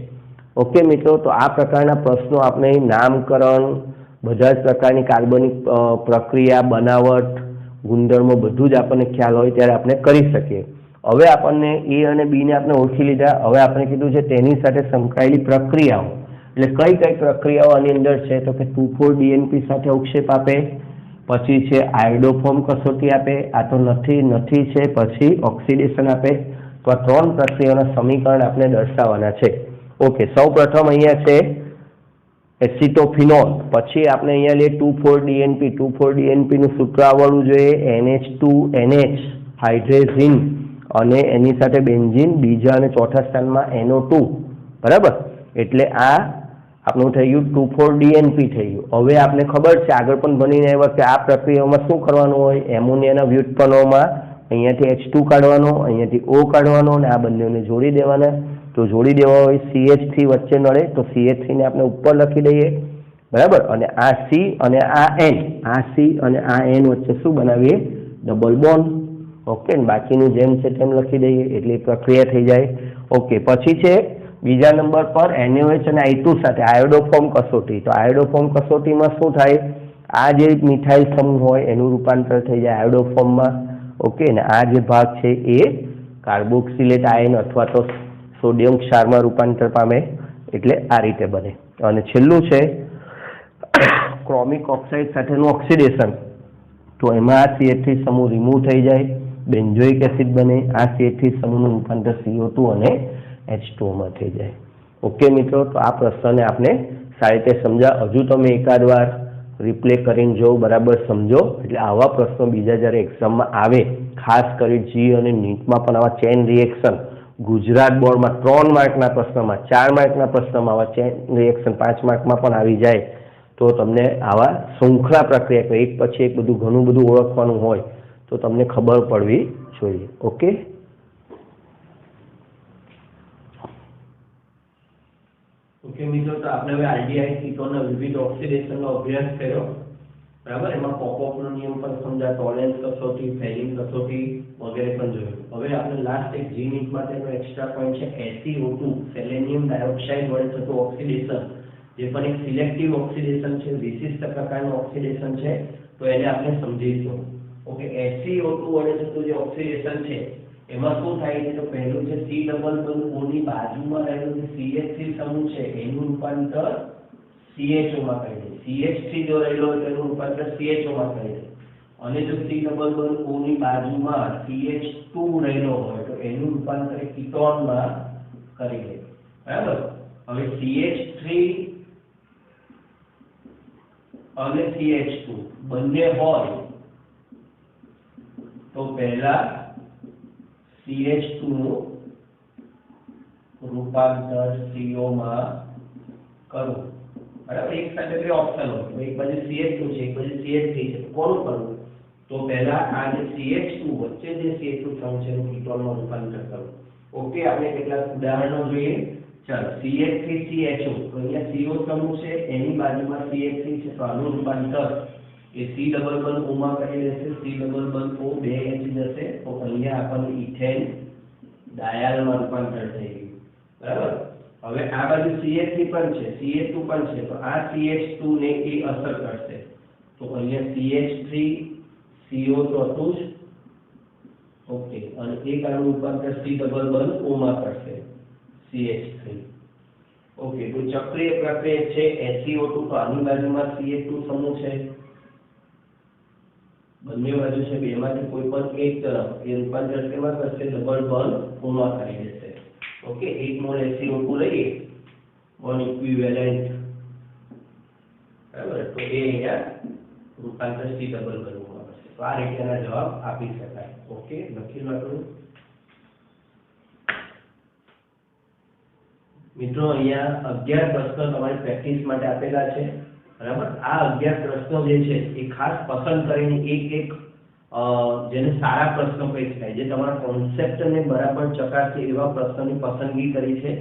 ઓકે મિત્રો, તો આ પ્રકારના પ્રશ્નો આપણે નામકરણ, બધા જ પ્રકારની કાર્બનિક પ્રક્રિયા, બનાવટ, ગુણધર્મો બધું જ આપણને ખ્યાલ હોય ત્યારે આપણે કરી શકીએ. હવે આપણને એ અને બી ને આપણે ઓળખી લીધા. હવે આપણે કીધું છે તેની સાથે સંકળાયેલી પ્રક્રિયાઓ, એટલે કઈ પ્રક્રિયાઓ આની અંદર છે તો કે 2,4-DNP સાથે અવક્ષેપ આપે, પછી છે આયોડોફોર્મ કસોટી આપે, આ તો નથી છે, પછી ઓક્સિડેશન આપે. તો આ 3 પ્રક્રિયાઓના સમીકરણ આપણે દર્શાવવાના છે. ઓકે, સૌ પ્રથમ અહીંયા છે એસિટોફિનોલ, પછી આપણે અહીંયા લઈએ 2,4-DNP. 2,4-DNP નું સૂત્ર આવડવું જોઈએ, NH2NH હાઇડ્રેઝિન અને એની સાથે બેન્ઝીન, બીજા અને ચોથા સ્થાનમાં NO2, બરાબર. એટલે આ આપણું થઈ ગયું 2,4-DNP થઈ ગયું. હવે આપણે ખબર છે આગળ પણ ભણીને આવ્યા કે આ પ્રક્રિયામાં શું કરવાનું હોય, એમોનિયાના વ્યુત્પન્નોમાં અહીંયાથી H2 કાઢવાનો, અહીંયાથી O કાઢવાનો અને આ બંનેને જોડી દેવાના. તો જોડી દેવા હોય CH3 વચ્ચે નડે તો CH3 ને આપણે ઉપર લખી દઈએ, બરાબર, અને આ C અને આ N, આ C અને આ N વચ્ચે શું બનાવીએ? Double bond. ઓકે, બાકીનું જેમ છે તેમ લખી દઈએ એટલે પ્રક્રિયા થઈ જાય. ઓકે, પછી છે બીજા નંબર પર NaOH અને I2 સાથે આયોડોફોર્મ કસોટી. તો આયોડોફોર્મ કસોટીમાં શું થાય? આ જે મિથાઇલ સમૂહ હોય એનું રૂપાંતર થઈ જાય આયોડોફોર્મમાં. ઓકે, ને આ જે ભાગ છે એ કાર્બોક્સિલેટ આયન અથવા તો સોડિયમ ક્ષારમાં રૂપાંતર પામે, એટલે આ રીતે બને. અને છેલ્લું છે ક્રોમિક ઓક્સાઇડ સાથેનું ઓક્સિડેશન. તો એમાં આ CH3 સમૂહ રિમૂવ થઈ જાય, બેન્ઝોઇક એસિડ બને. આ CH3 સમૂહનું રૂપાંતર CO2 અને H2 માં થઈ જાય. ઓકે મિત્રો, તો આ પ્રશ્નને આપણે સારી રીતે સમજા. હજુ તમે એકાદ વાર રિપ્લે કરીને જો બરાબર સમજો, એટલે આવા પ્રશ્નો બીજા જ્યારે એક્ઝામમાં આવે, ખાસ કરી જી અને નીટમાં પણ આવા ચેન રિએક્શન ગુજરાત બોર્ડમાં 3 માર્કના પ્રશ્નમાં, 4 માર્કના પ્રશ્નમાં આવા ચેન રિએક્શન 5 માર્કમાં પણ આવી જાય તો તમને આવા શૃંખલા પ્રક્રિયા એક પછી એક બધું ઘણું બધું ઓળખવાનું હોય તો તમને ખબર પડવી જોઈએ. ઓકે, મિત્રો, તો આપણે હવે આરડીઆઈ કીટોનના વિવિધ ઓક્સિડેશનનો અભ્યાસ કર્યો, બરાબર. એમાં પોપોફનો નિયમ પણ સમજા, ટોલેન્સ કસોટી, ફેલિંગ કસોટી વગેરે પણ જોયું. હવે આપણે લાસ્ટ એક જીનિટ માટેનો એક્સ્ટ્રા પોઈન્ટ છે SiO2 સેલેનિયમ ડાયોક્સાઇડ વડે થતું ઓક્સિડેશન, જે પણ એક સિલેક્ટિવ ઓક્સિડેશન છે, વિશિષ્ટ પ્રકારનું ઓક્સિડેશન છે, તો એને આપણે સમજીશું. ઓકે, SiO2 વડે થતું જે ઓક્સિડેશન છે એમાં શું થાય છે? તો પહેલું છે C ડબલ બોન્ડ O ની બાજુમાં રહેલો જે CH3 સમૂહ છે એનું રૂપાંતર CHO માં કરી દે. CH3 જો રહેલો હોય તો એનું રૂપાંતર CHO માં કરી દે. અને જો C ડબલ બોન્ડ O ની બાજુમાં CH2 રહેલો હોય તો એનું રૂપાંતર કીટોનમાં કરી દે, બરાબર. હવે CH3 અને CH2 બંને હોય તો પહેલા CH2 નું રૂપાંતર CO માં કરવું, બરાબર. એક સાથે બે ઓપ્શન હોય, એક બાજુ CH2 છે, એક બાજુ CH3 છે, તો કોનું કરવું? તો પહેલા આ જે CH2 વચ્ચે જે CH2 સમૂહ છે એનું કીટોનમાં રૂપાંતર કરવું. ઓકે, આપણે કેટલાક ઉદાહરણો જોઈએ. ચાલો, CH3CHO, તો અહીંયા CO સમૂહ છે એની બાજુમાં CH3 છે, તો આનું રૂપાંતર એ C ડબલ બોન્ડ O માં કરી દેશે. C double bond O 2H જશે તો અહીંયા આપણને ઇથેન ડાયાલમાં રૂપાંતર થઈ ગયું, બરાબર. હવે આ બાજુ CH3 પણ છે, CH2 પણ છે, તો આ CH2 ને એ અસર કરશે તો અહીંયા CH3 CO તો હતું જ. ઓકે, અને એક આનું રૂપાંતર C ડબલ બોન્ડ O માં કરશે, CH3. ઓકે, તો ચક્રીય પ્રક્રિયા છે SiO2, તો આની બાજુમાં CH2 સમૂહ છે, બંને બાજુ છે, બેમાંથી કોઈ પણ એક તરફ એ રૂપાંતર કેમાં કરશે? ડબલ બોન્ડ O માં કરી દેશે. ઓકે, 1 મોલ SiO2 લઈએ, 1 ઇક્વિવેલેન્ટ, બરાબર. તો એ અહીંયા રૂપાંતર C ડબલ બોન્ડ O માં કરશે. તો આ રીતેના જવાબ આપી શકાય. ઓકે, લખી લો. મિત્રો, અહીંયા 11 પ્રશ્નો તમારી પ્રેક્ટિસ માટે આપેલા છે, બરાબર. આ 11 પ્રશ્નો જે છે એ ખાસ પસંદ કરીને એક જેને સારા પ્રશ્નો કહી શકાય, જે તમારા કોન્સેપ્ટને બરાબર ચકાસે એવા પ્રશ્નોની પસંદગી કરી છે.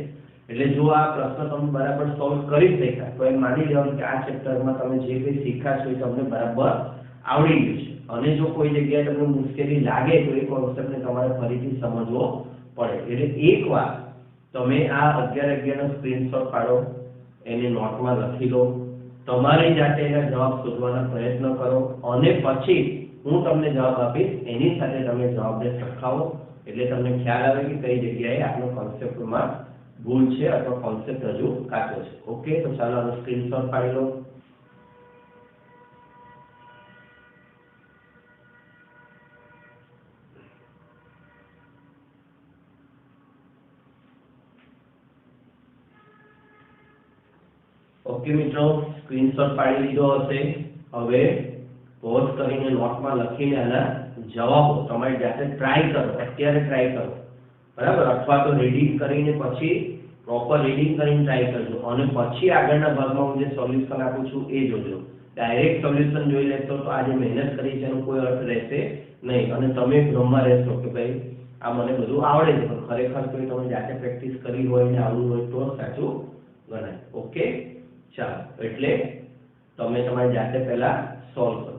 એટલે જો આ પ્રશ્ન તમે બરાબર સોલ્વ કરી શક્યા તો એમ માની લેવાનું કે આ ચેપ્ટરમાં તમે જે કંઈ શીખ્યા છો એ તમને બરાબર આવડી ગયું છે. અને જો કોઈ જગ્યાએ તમને મુશ્કેલી લાગે તો એ કોન્સેપ્ટને તમારે ફરીથી સમજવો પડે. એટલે એકવાર તમે આ 11 નો સ્ક્રીનશોટ પાડો, એને નોટમાં લખી લો, તમારી જાતે એના જવાબ શોધવાના પ્રયત્ન કરો, અને પછી હું તમને જવાબ આપીશ, એની સાથે તમે જવાબને સરખાવો, એટલે તમને ખ્યાલ આવે કે કઈ જગ્યાએ આપણો કોન્સેપ્ટમાં ભૂલ છે અથવા કોન્સેપ્ટ હજુ કાચો છે. ઓકે, તો ચાલો આનો સ્ક્રીનશોટ પાડી લો. ઓકે મિત્રો, સ્ક્રીનશોટ પાડી લીધો હશે. હવે પોઝ કરીને નોટમાં લખીને આના જવાબો તમારી જાતે ટ્રાય કરો, અત્યારે ટ્રાય કરો, બરાબર. અથવા તો રીડિંગ કરીને પછી પ્રોપર રીડિંગ કરીને ટ્રાય કરજો, અને પછી આગળના ભાગમાં હું જે સોલ્યુશન આપું છું એ જોજો. ડાયરેક્ટ સોલ્યુશન જોઈ લેશો તો આજે મહેનત કરી છે એનો કોઈ અર્થ રહેશે નહીં, અને તમે ભ્રમમાં રહેશો કે ભાઈ આ મને બધું આવડે છે, પણ ખરેખર તો તમે જાતે પ્રેક્ટિસ કરી હોય ને આવડું હોય તો સાચું ગણાય. ઓકે, ચાલો, એટલે તમે તમારી જાતે પહેલા સોલ્વ કરો.